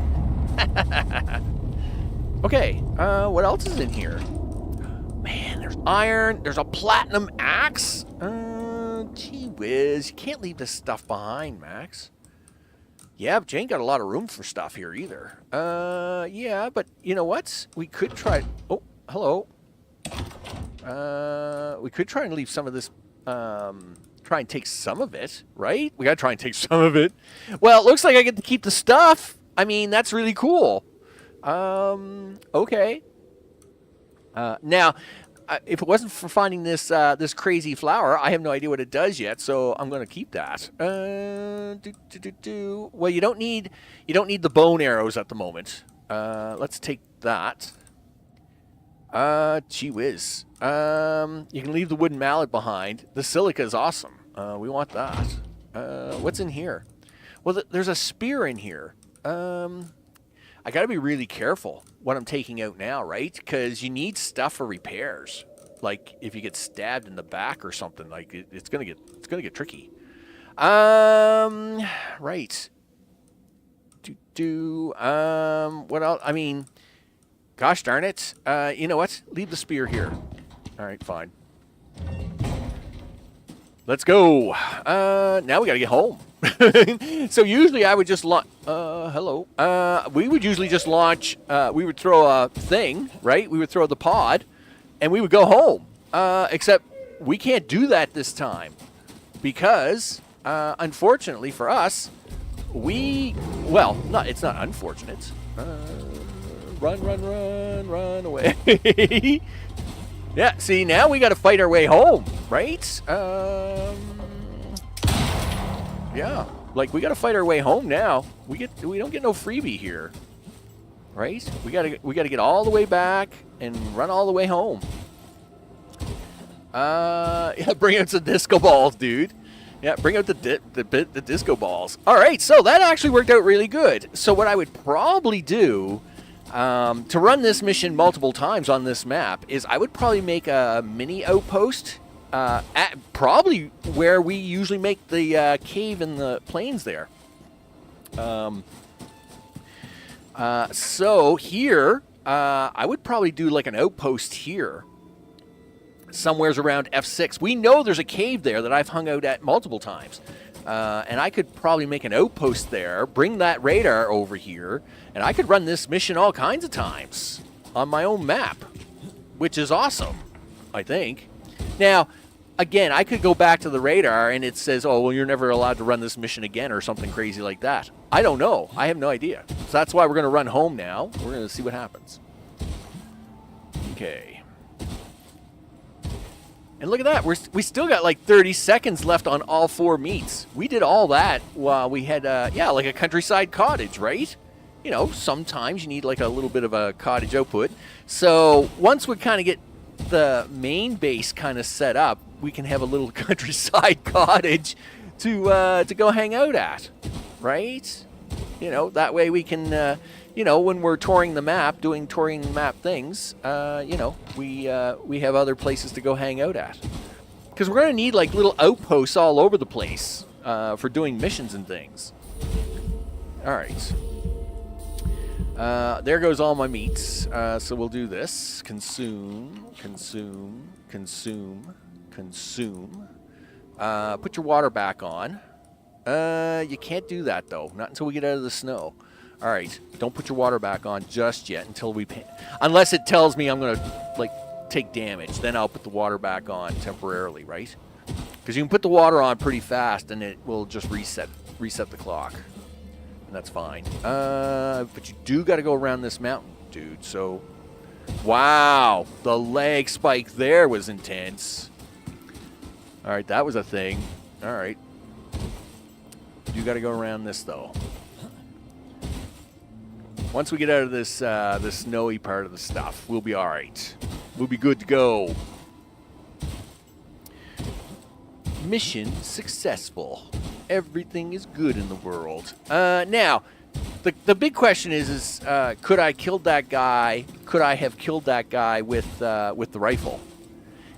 Okay, what else is in here? Man, there's iron. There's a platinum axe. Gee whiz. You can't leave this stuff behind, Max. Yeah, but you ain't got a lot of room for stuff here either. Yeah, but you know what? We could try... Oh, hello. We could try and leave some of this... Try and take some of it, right? We gotta try and take some of it. Well, it looks like I get to keep the stuff. I mean, that's really cool. Okay. Now, if it wasn't for finding this this crazy flower, I have no idea what it does yet, so I'm gonna keep that. Well, you don't need the bone arrows at the moment. Let's take that. Gee whiz. You can leave the wooden mallet behind. The silica is awesome. We want that. What's in here? Well, there's a spear in here. I got to be really careful what I'm taking out now, right? Because you need stuff for repairs. Like if you get stabbed in the back or something, like it's gonna get tricky. Right. What else? I mean, gosh darn it. You know what? Leave the spear here. All right, fine. Let's go. Now we got to get home. So usually I would just launch... hello. We would usually just launch... we would throw a thing, right? We would throw the pod, and we would go home. Except we can't do that this time. Because, unfortunately for us, we... Well, it's not unfortunate. Run away. Yeah, see, now we got to fight our way home, right? Yeah, like we got to fight our way home now. We don't get no freebie here, right? We got to get all the way back and run all the way home. Yeah, bring out some disco balls, dude. Yeah, bring out the disco balls. All right, so that actually worked out really good. So what I would probably do. To run this mission multiple times on this map is I would probably make a mini outpost at probably where we usually make the cave in the plains there. So here, I would probably do like an outpost here. Somewhere's around F6. We know there's a cave there that I've hung out at multiple times. And I could probably make an outpost there, bring that radar over here, and I could run this mission all kinds of times on my own map, which is awesome, I think. Now, again, I could go back to the radar and it says, oh, well, you're never allowed to run this mission again or something crazy like that. I don't know. I have no idea. So that's why we're going to run home now. We're going to see what happens. Okay. And look at that. We still got like 30 seconds left on all 4 meets. We did all that while we had, like a countryside cottage, right? You know, sometimes you need like a little bit of a cottage output. So once we kind of get the main base kind of set up, we can have a little countryside cottage to go hang out at, right? You know, that way we can, you know, when we're touring the map, doing touring map things, you know, we have other places to go hang out at. Because we're going to need like little outposts all over the place for doing missions and things. All right. There goes all my meats. So we'll do this. Consume. Put your water back on. You can't do that, though. Not until we get out of the snow. All right. Don't put your water back on just yet until we... Unless it tells me I'm going to, like, take damage. Then I'll put the water back on temporarily, right? Because you can put the water on pretty fast, and it will just reset the clock. And that's fine. But you do got to go around this mountain, dude. So, wow. The lag spike there was intense. All right, that was a thing. All right. You got to go around this, though. Once we get out of this the snowy part of the stuff, we'll be all right. We'll be good to go. Mission successful. Everything is good in the world. Now, the big question is could I killed that guy? Could I have killed that guy with the rifle?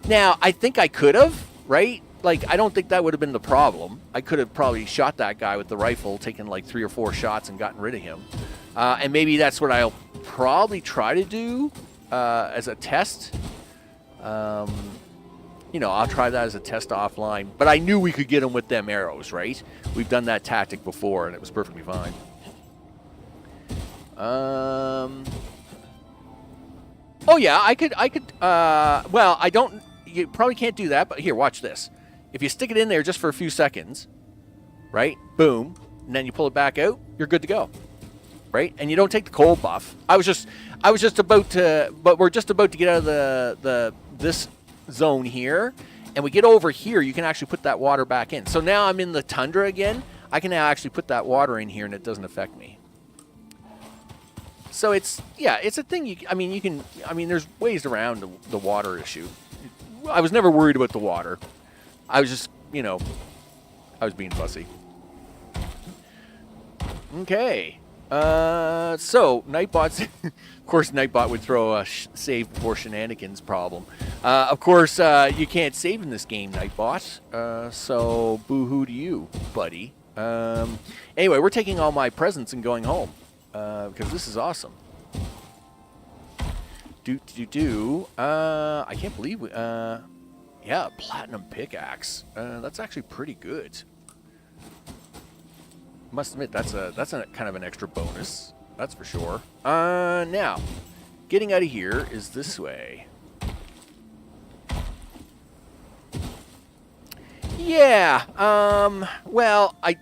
Now, I think I could have, right? Like, I don't think that would have been the problem. I could have probably shot that guy with the rifle, taken like 3 or 4 shots and gotten rid of him. And maybe that's what I'll probably try to do as a test. You know, I'll try that as a test offline. But I knew we could get him with them arrows, right? We've done that tactic before, and it was perfectly fine. Oh, yeah, I could, well, I don't, you probably can't do that, but here, watch this. If you stick it in there just for a few seconds, right? Boom. And then you pull it back out, you're good to go. Right? And you don't take the cold buff. I was just about to, but we're just about to get out of this zone here, and we get over here, you can actually put that water back in. So now I'm in the tundra again. I can now actually put that water in here, and it doesn't affect me. So it's, yeah, it's a thing. I mean, there's ways around the water issue. I was never worried about the water. I was just, you know, I was being fussy. Okay. So, Nightbot's... of course, Nightbot would throw a save before shenanigans problem. Of course, you can't save in this game, Nightbot. So, boo-hoo to you, buddy. Anyway, we're taking all my presents and going home. Because this is awesome. I can't believe we... yeah, platinum pickaxe. That's actually pretty good. Must admit, that's a kind of an extra bonus. That's for sure. Now, getting out of here is this way. Yeah. Well, I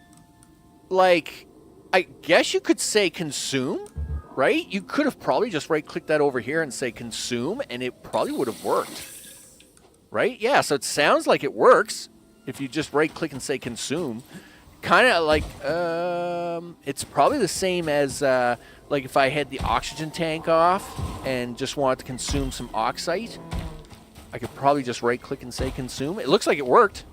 guess you could say consume, right? You could have probably just right-clicked that over here and say consume, and it probably would have worked. Right? Yeah, so it sounds like it works if you just right-click and say consume. Kind of like, it's probably the same as, like if I had the oxygen tank off and just wanted to consume some oxide, I could probably just right-click and say consume. It looks like it worked.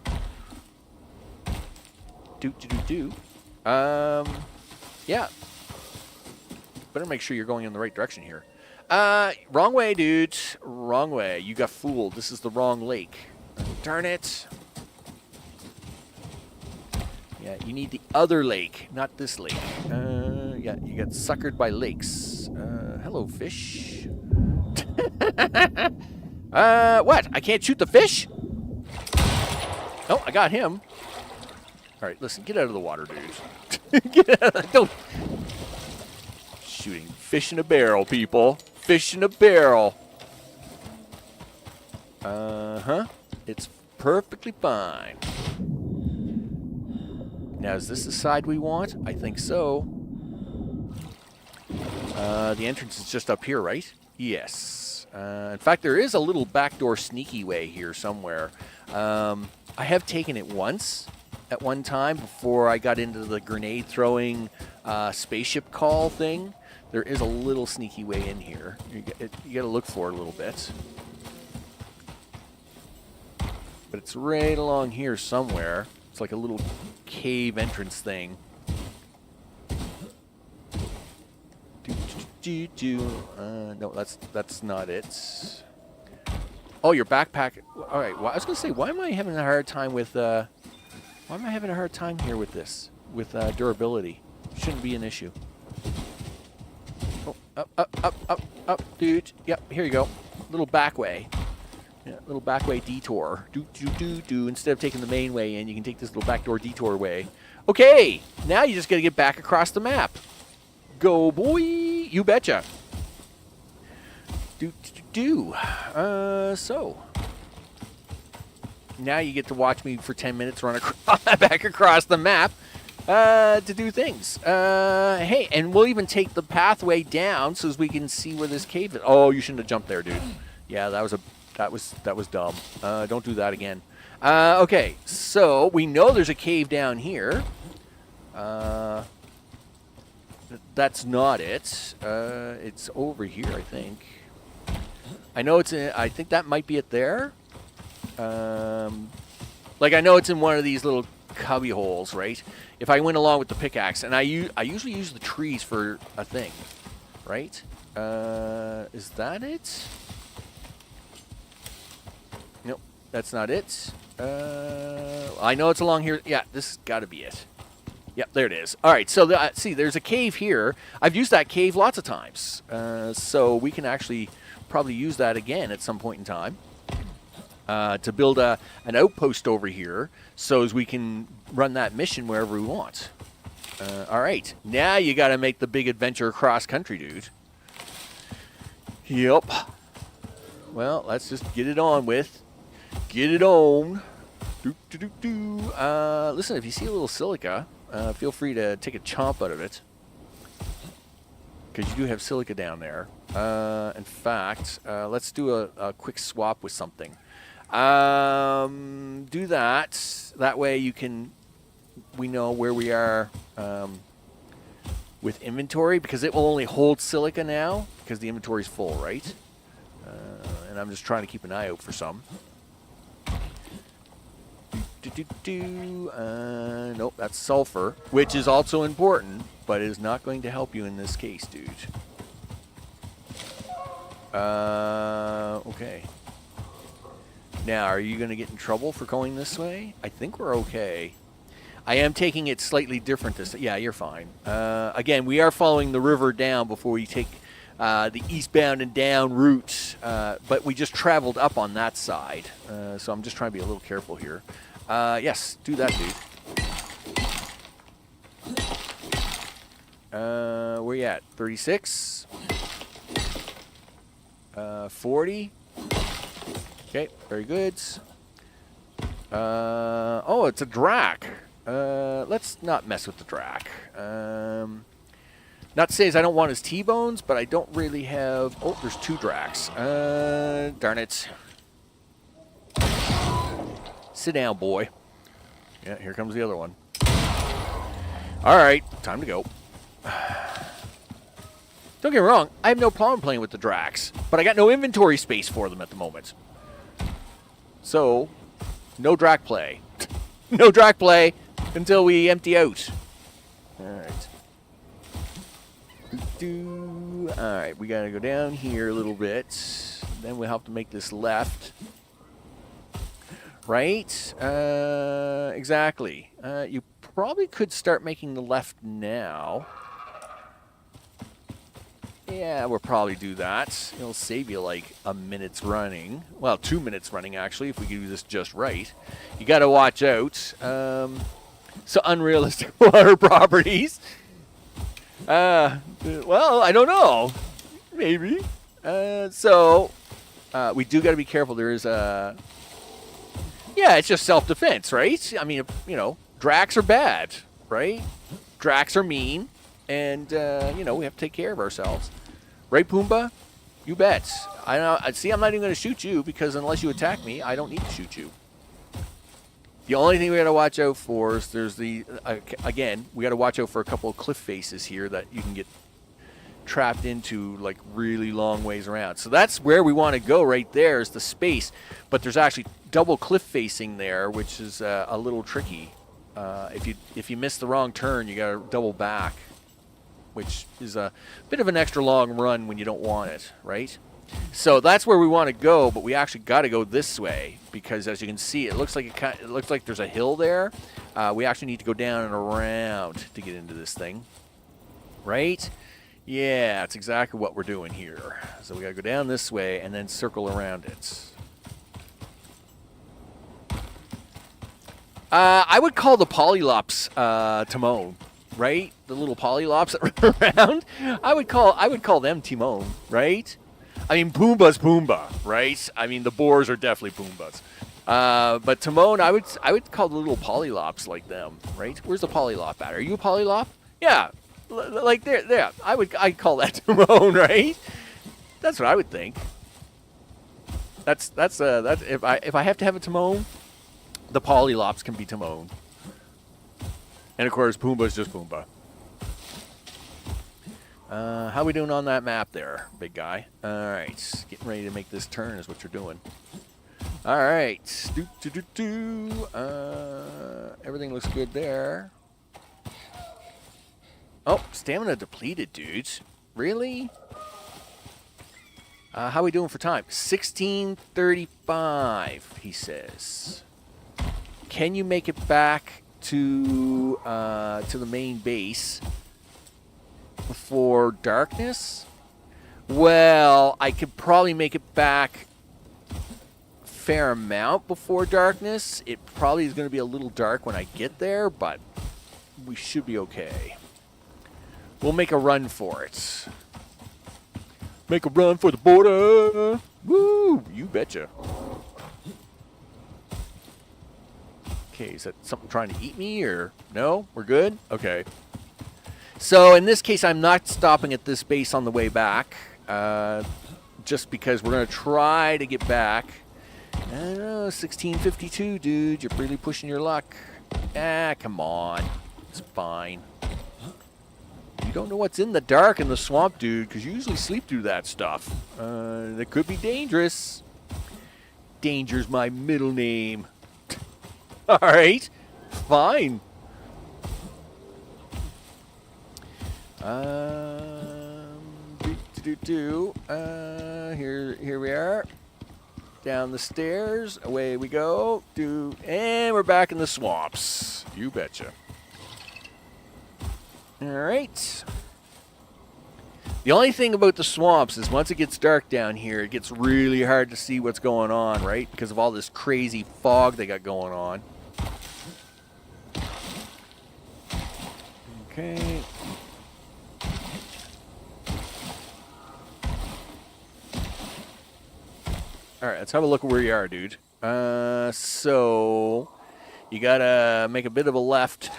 Yeah. Better make sure you're going in the right direction here. Wrong way, dude. Wrong way. You got fooled. This is the wrong lake. Darn it. Yeah, you need the other lake, not this lake. Yeah, you got suckered by lakes. Hello, fish. What? I can't shoot the fish? Oh, I got him. All right, listen, get out of the water, dude. Get out. Don't. Shooting fish in a barrel, people. Fish in a barrel. Uh-huh. It's perfectly fine. Now, is this the side we want? I think so. The entrance is just up here, right? Yes. In fact, there is a little backdoor sneaky way here somewhere. I have taken it once at one time before I got into the grenade throwing spaceship call thing. There is a little sneaky way in here. You got to look for it a little bit. But it's right along here somewhere. It's like a little cave entrance thing. No, that's not it. Oh, your backpack. All right. Well, I was gonna say, why am I having a hard time with? Why am I having a hard time here with this? With durability, shouldn't be an issue. Oh, up, dude. Yep. Here you go. Little back way. Yeah, little back way detour. Instead of taking the main way in, you can take this little backdoor detour way. Okay, now you just got to get back across the map. Go, boy. You betcha. So. now you get to watch me for 10 minutes run back across the map to do things. Hey, and we'll even take the pathway down so as we can see where this cave is. Oh, you shouldn't have jumped there, dude. Yeah, that was dumb. Don't do that again. Okay, so we know there's a cave down here. That's not it. It's over here, I think. I know it's in. I think that might be it there. Like I know it's in one of these little cubby holes, right? If I went along with the pickaxe, and I usually use the trees for a thing, right? Is that it? Nope, that's not it. I know it's along here. Yeah, this has got to be it. Yep, there it is. All right, so see, there's a cave here. I've used that cave lots of times, so we can actually probably use that again at some point in time to build an outpost over here so as we can run that mission wherever we want. All right, now you got to make the big adventure across country, dude. Yep. Well, let's just get it on with. Get it on. Listen, if you see a little silica, feel free to take a chomp out of it, because you do have silica down there. In fact, let's do a quick swap with something. Do that. That way we know where we are with inventory, because it will only hold silica now because the inventory is full, right? And I'm just trying to keep an eye out for some. Nope, that's sulfur, which is also important, but is not going to help you in this case, dude. Okay. Now, are you going to get in trouble for going this way? I think we're okay. I am taking it slightly different this. Yeah, you're fine. Again, we are following the river down before we take the eastbound and down route, but we just traveled up on that side, so I'm just trying to be a little careful here. Yes, do that, dude. Where you at? 36? 40? Okay, very good. Oh, it's a drac. Let's not mess with the drac. Not to say as I don't want his T-bones, but I don't really have... Oh, there's two dracs. Darn it. Sit down, boy. Yeah, here comes the other one. All right, time to go. Don't get me wrong, I have no problem playing with the dracs, but I got no inventory space for them at the moment. So, no drac play. No drac play until we empty out. All right. All right, we got to go down here a little bit. Then we'll have to make this left. Right? Exactly. You probably could start making the left now. Yeah, we'll probably do that. It'll save you like a minute's running. Well, 2 minutes running, actually, if we do this just right. You got to watch out. So unrealistic water properties. Well, I don't know. Maybe. So we do got to be careful. There is a... Yeah, it's just self-defense, right? I mean, you know, dracs are bad, right? Dracs are mean, and, you know, we have to take care of ourselves. Right, Pumbaa? You bet. See, I'm not even going to shoot you, because unless you attack me, I don't need to shoot you. The only thing we got to watch out for is there's the... again, we got to watch out for a couple of cliff faces here that you can get trapped into like really long ways around. So that's where we want to go right there is the space, but there's actually double cliff facing there, which is a little tricky. If you miss the wrong turn, you got to double back, which is a bit of an extra long run when you don't want it, right? So that's where we want to go, but we actually got to go this way because, as you can see, it looks like there's a hill there. We actually need to go down and around to get into this thing, right? Yeah, that's exactly what we're doing here. So we got to go down this way and then circle around it. I would call the polylops Timon, right? The little polylops that run around. I would call them Timon, right? I mean, Pumbaa's Pumbaa, right? I mean, the boars are definitely Pumbaa's. But Timon, I would call the little polylops like them, right? Where's the polylop at? Are you a polylop? Yeah, like there. I'd call that Timon, right? That's what I would think. That's if I have to have a Timon, the polylops can be Timon. And of course, Pumbaa's just Pumbaa. How we doing on that map there, big guy? All right, getting ready to make this turn is what you're doing. All right, everything looks good there. Oh, stamina depleted, dudes. Really? How we doing for time? 16:35, he says. Can you make it back to the main base before darkness? Well, I could probably make it back fair amount before darkness. It probably is going to be a little dark when I get there, but we should be okay. We'll make a run for it. Make a run for the border. Woo! You betcha. Okay, is that something trying to eat me or no? We're good? Okay. So in this case, I'm not stopping at this base on the way back. Just because we're going to try to get back. I don't know, 1652, dude. You're really pushing your luck. Ah, come on. It's fine. You don't know what's in the dark in the swamp, dude, because you usually sleep through that stuff. That could be dangerous. Danger's my middle name. All right. Fine. Here we are. Down the stairs. Away we go. And we're back in the swamps. You betcha. All right. The only thing about the swamps is once it gets dark down here, it gets really hard to see what's going on, right? Because of all this crazy fog they got going on. Okay. All right, let's have a look at where you are, dude. So you gotta make a bit of a left.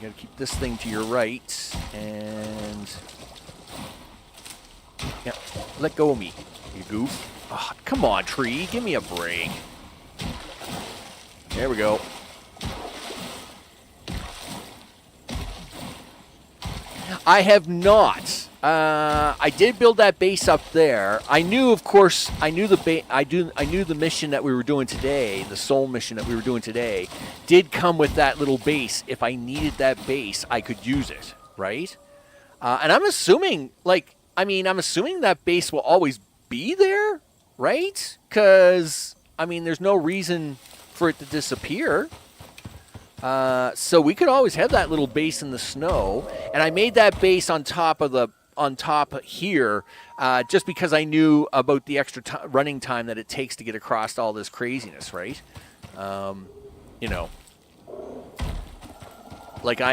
You gotta keep this thing to your right, and yeah, let go of me, you goof. Oh, come on, tree, give me a break. There we go. I have not. I did build that base up there. I knew, of course, I knew the mission that we were doing today, the soul mission that we were doing today, did come with that little base. If I needed that base, I could use it, right? And I'm assuming, I'm assuming that base will always be there, right? Because, there's no reason for it to disappear. So we could always have that little base in the snow, and I made that base on top here, just because I knew about the extra running time that it takes to get across all this craziness, right? I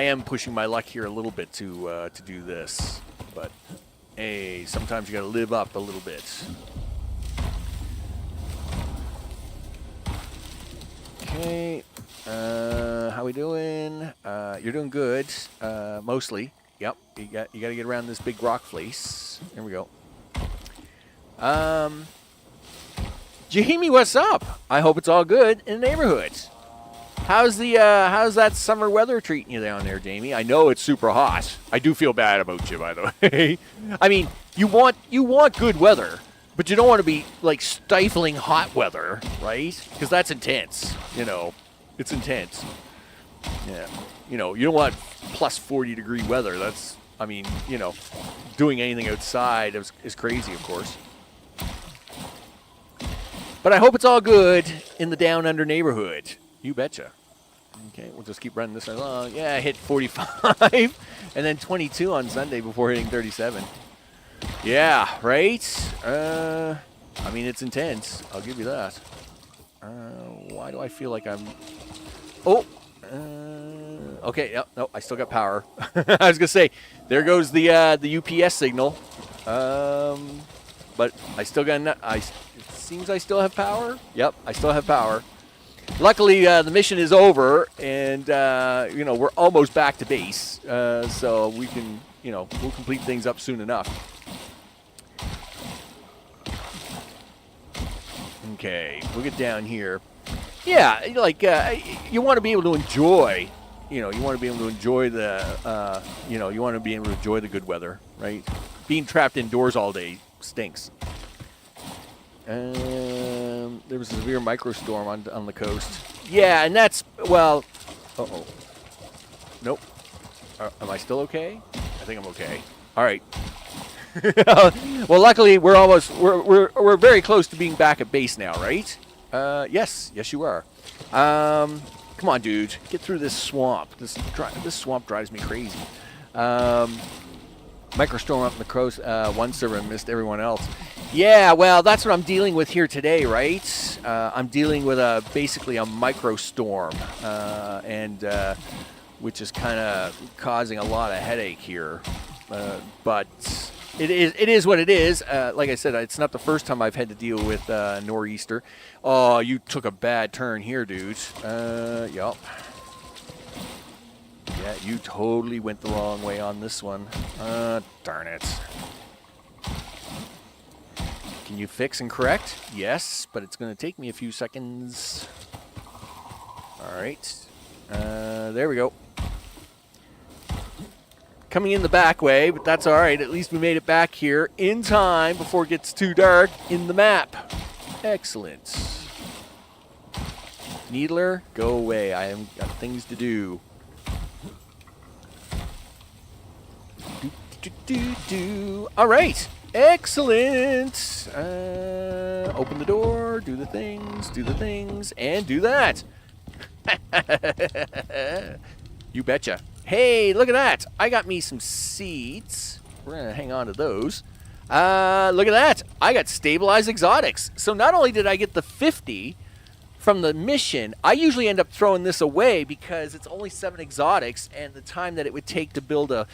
am pushing my luck here a little bit to do this, but hey, sometimes you got to live up a little bit. Okay. How we doing? You're doing good, mostly. Yep, you got to get around this big rock face. Here we go. Jamie, what's up? I hope it's all good in the neighborhood. How's that summer weather treating you down there, Jamie? I know it's super hot. I do feel bad about you, by the way. You want good weather, but you don't want to be stifling hot weather, right? Because that's intense. It's intense. Yeah. You don't want plus 40 degree weather. That's, doing anything outside is crazy, of course. But I hope it's all good in the down under neighborhood. You betcha. Okay, we'll just keep running this along. Yeah, I hit 45 and then 22 on Sunday before hitting 37. Yeah, right? It's intense. I'll give you that. Why do I feel like I'm... Oh! Okay, no, I still got power. I was going to say, there goes the UPS signal. But I still got enough... seems I still have power. Yep, I still have power. Luckily, the mission is over, and, you know, we're almost back to base. So we can, you know, we'll complete things up soon enough. Okay, we'll get down here. Yeah, like, you want to be able to enjoy, you know, you want to be able to enjoy the, you know, you want to be able to enjoy the good weather, right? Being trapped indoors all day stinks. There was a severe microstorm on the coast. Yeah, and that's, well, uh-oh. Nope. Am I still okay? I think I'm okay. All right. Well, luckily we're very close to being back at base now, right? Yes, you are. Come on, dude, get through this swamp. This swamp drives me crazy. Microstorm up in the coast. One server missed everyone else. Yeah, well, that's what I'm dealing with here today, right? I'm dealing with basically a microstorm, and which is kind of causing a lot of headache here. But it is what it is. Like I said, it's not the first time I've had to deal with nor'easter. Oh, you took a bad turn here, dude. Yup. Yeah, you totally went the wrong way on this one. Darn it. Can you fix and correct? Yes, but it's going to take me a few seconds. All right. There we go. Coming in the back way, but that's all right. At least we made it back here in time before it gets too dark in the map. Excellent. Needler, go away. I have got things to do. All right. Excellent. Open the door, do the things, and do that. You betcha. Hey, look at that. I got me some seeds. We're going to hang on to those. Look at that. I got stabilized exotics. So not only did I get the 50 from the mission, I usually end up throwing this away because it's only 7 exotics, and the time that it would take to build a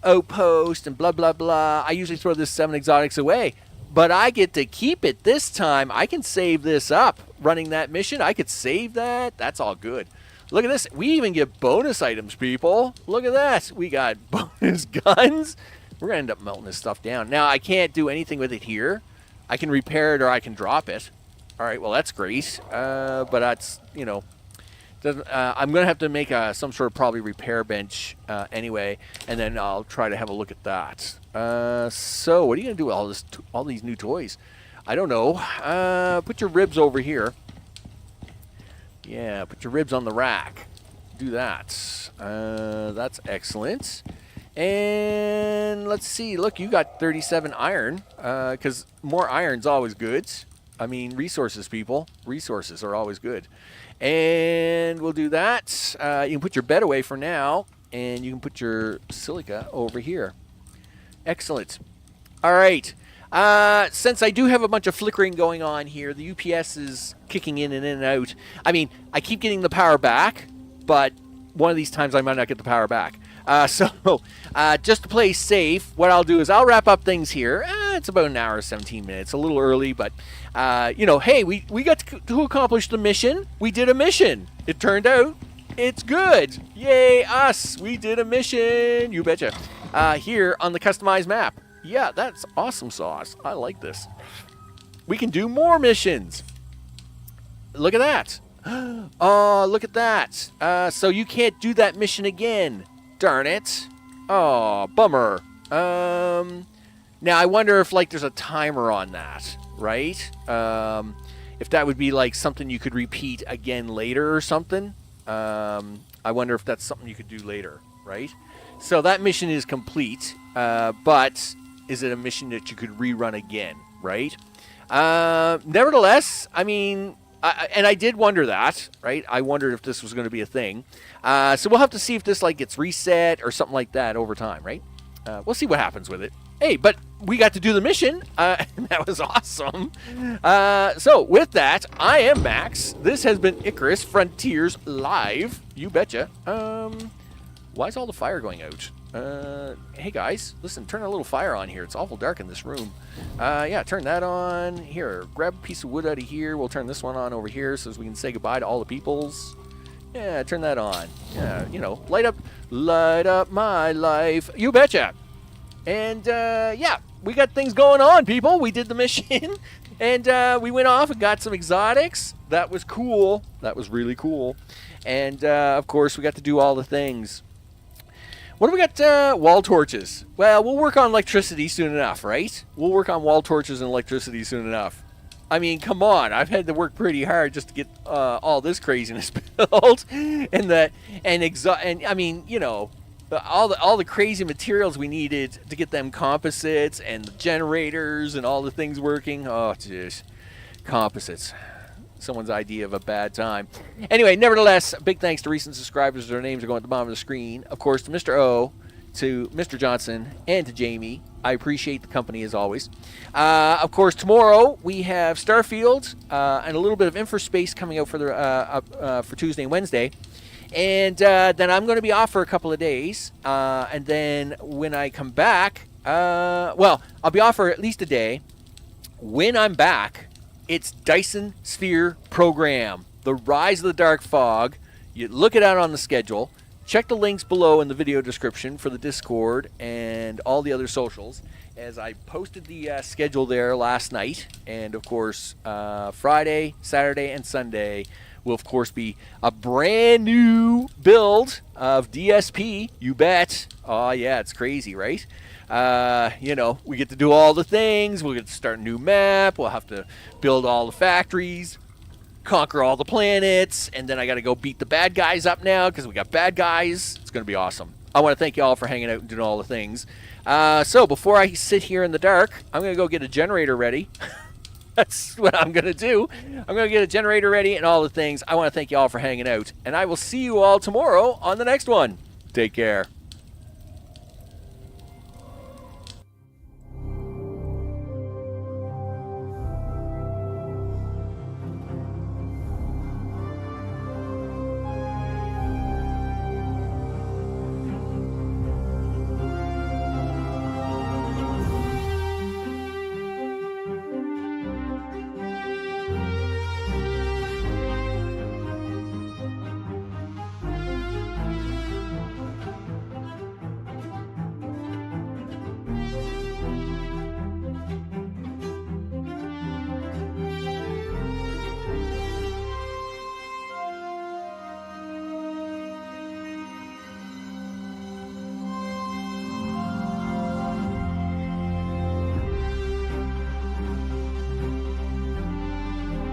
Outpost and blah, blah, blah. I usually throw this 7 exotics away. But I get to keep it this time. I can save this up. Running that mission, I could save that. That's all good. Look at this. We even get bonus items, people. Look at that. We got bonus guns. We're going to end up melting this stuff down. Now, I can't do anything with it here. I can repair it or I can drop it. All right, well, that's great. But that's, you know, I'm going to have to make some sort of probably repair bench anyway, and then I'll try to have a look at that. So what are you going to do with all these new toys? I don't know. Put your ribs over here. Yeah, put your ribs on the rack. Do that. That's excellent. And let's see. Look, you got 37 iron, because more iron's always good. I mean, resources, people. Resources are always good. And we'll do that. You can put your bed away for now, and you can put your silica over here. Excellent. All right. Since I do have a bunch of flickering going on here, the UPS is kicking in and out. I mean, I keep getting the power back, but one of these times I might not get the power back. So just to play safe, what I'll do is I'll wrap up things here. It's about an hour, 17 minutes, a little early, but, you know, hey, we got to accomplish the mission. We did a mission. It turned out it's good. Yay, us. We did a mission. You betcha. Here on the customized map. Yeah, that's awesome sauce. I like this. We can do more missions. Look at that. Oh, look at that. So you can't do that mission again. Darn it. Oh, bummer. Now I wonder if like there's a timer on that, right? If that would be like something you could repeat again later or something. I wonder if that's something you could do later, right? So that mission is complete, but is it a mission that you could rerun again, right? Nevertheless, I mean, and I did wonder that, right? I wondered if this was going to be a thing. So we'll have to see if this like gets reset or something like that over time, right? We'll see what happens with it. Hey, but we got to do the mission, and that was awesome. So with that, I am Max. This has been Icarus Frontiers Live. You betcha. Why is all the fire going out? Hey guys, listen, turn a little fire on here. It's awful dark in this room. Yeah, turn that on. Here, grab a piece of wood out of here. We'll turn this one on over here so we can say goodbye to all the peoples. Yeah, turn that on. Yeah, you know, light up my life. You betcha. And, yeah, we got things going on, people. We did the mission, and we went off and got some exotics. That was cool. That was really cool. And, of course, we got to do all the things. What do we got? Wall torches. Well, we'll work on electricity soon enough, right? We'll work on wall torches and electricity soon enough. I mean, come on. I've had to work pretty hard just to get all this craziness built, and I mean, you know, all the crazy materials we needed to get them composites and the generators and all the things working. Oh, jeez, composites. Someone's idea of a bad time. Anyway, nevertheless, big thanks to recent subscribers. Their names are going at the bottom of the screen. Of course, to Mr. O, to Mr. Johnson, and to Jamie. I appreciate the company as always. Of course, tomorrow we have Starfield and a little bit of Infospace coming out for Tuesday and Wednesday. And then I'm going to be off for a couple of days. And then when I come back, well, I'll be off for at least a day. When I'm back, it's Dyson Sphere Program, The Rise of the Dark Fog. You look it out on the schedule. Check the links below in the video description for the Discord and all the other socials, as I posted the schedule there last night. And, of course, Friday, Saturday, and Sunday will, of course, be a brand new build of DSP. You bet. Oh, yeah, it's crazy, right? You know, we get to do all the things. We'll get to start a new map. We'll have to build all the factories, conquer all the planets, and then I got to go beat the bad guys up now because we got bad guys. It's going to be awesome. I want to thank you all for hanging out and doing all the things. So before I sit here in the dark, I'm going to go get a generator ready. That's what I'm going to do. I'm going to get a generator ready and all the things. I want to thank you all for hanging out, and I will see you all tomorrow on the next one. Take care.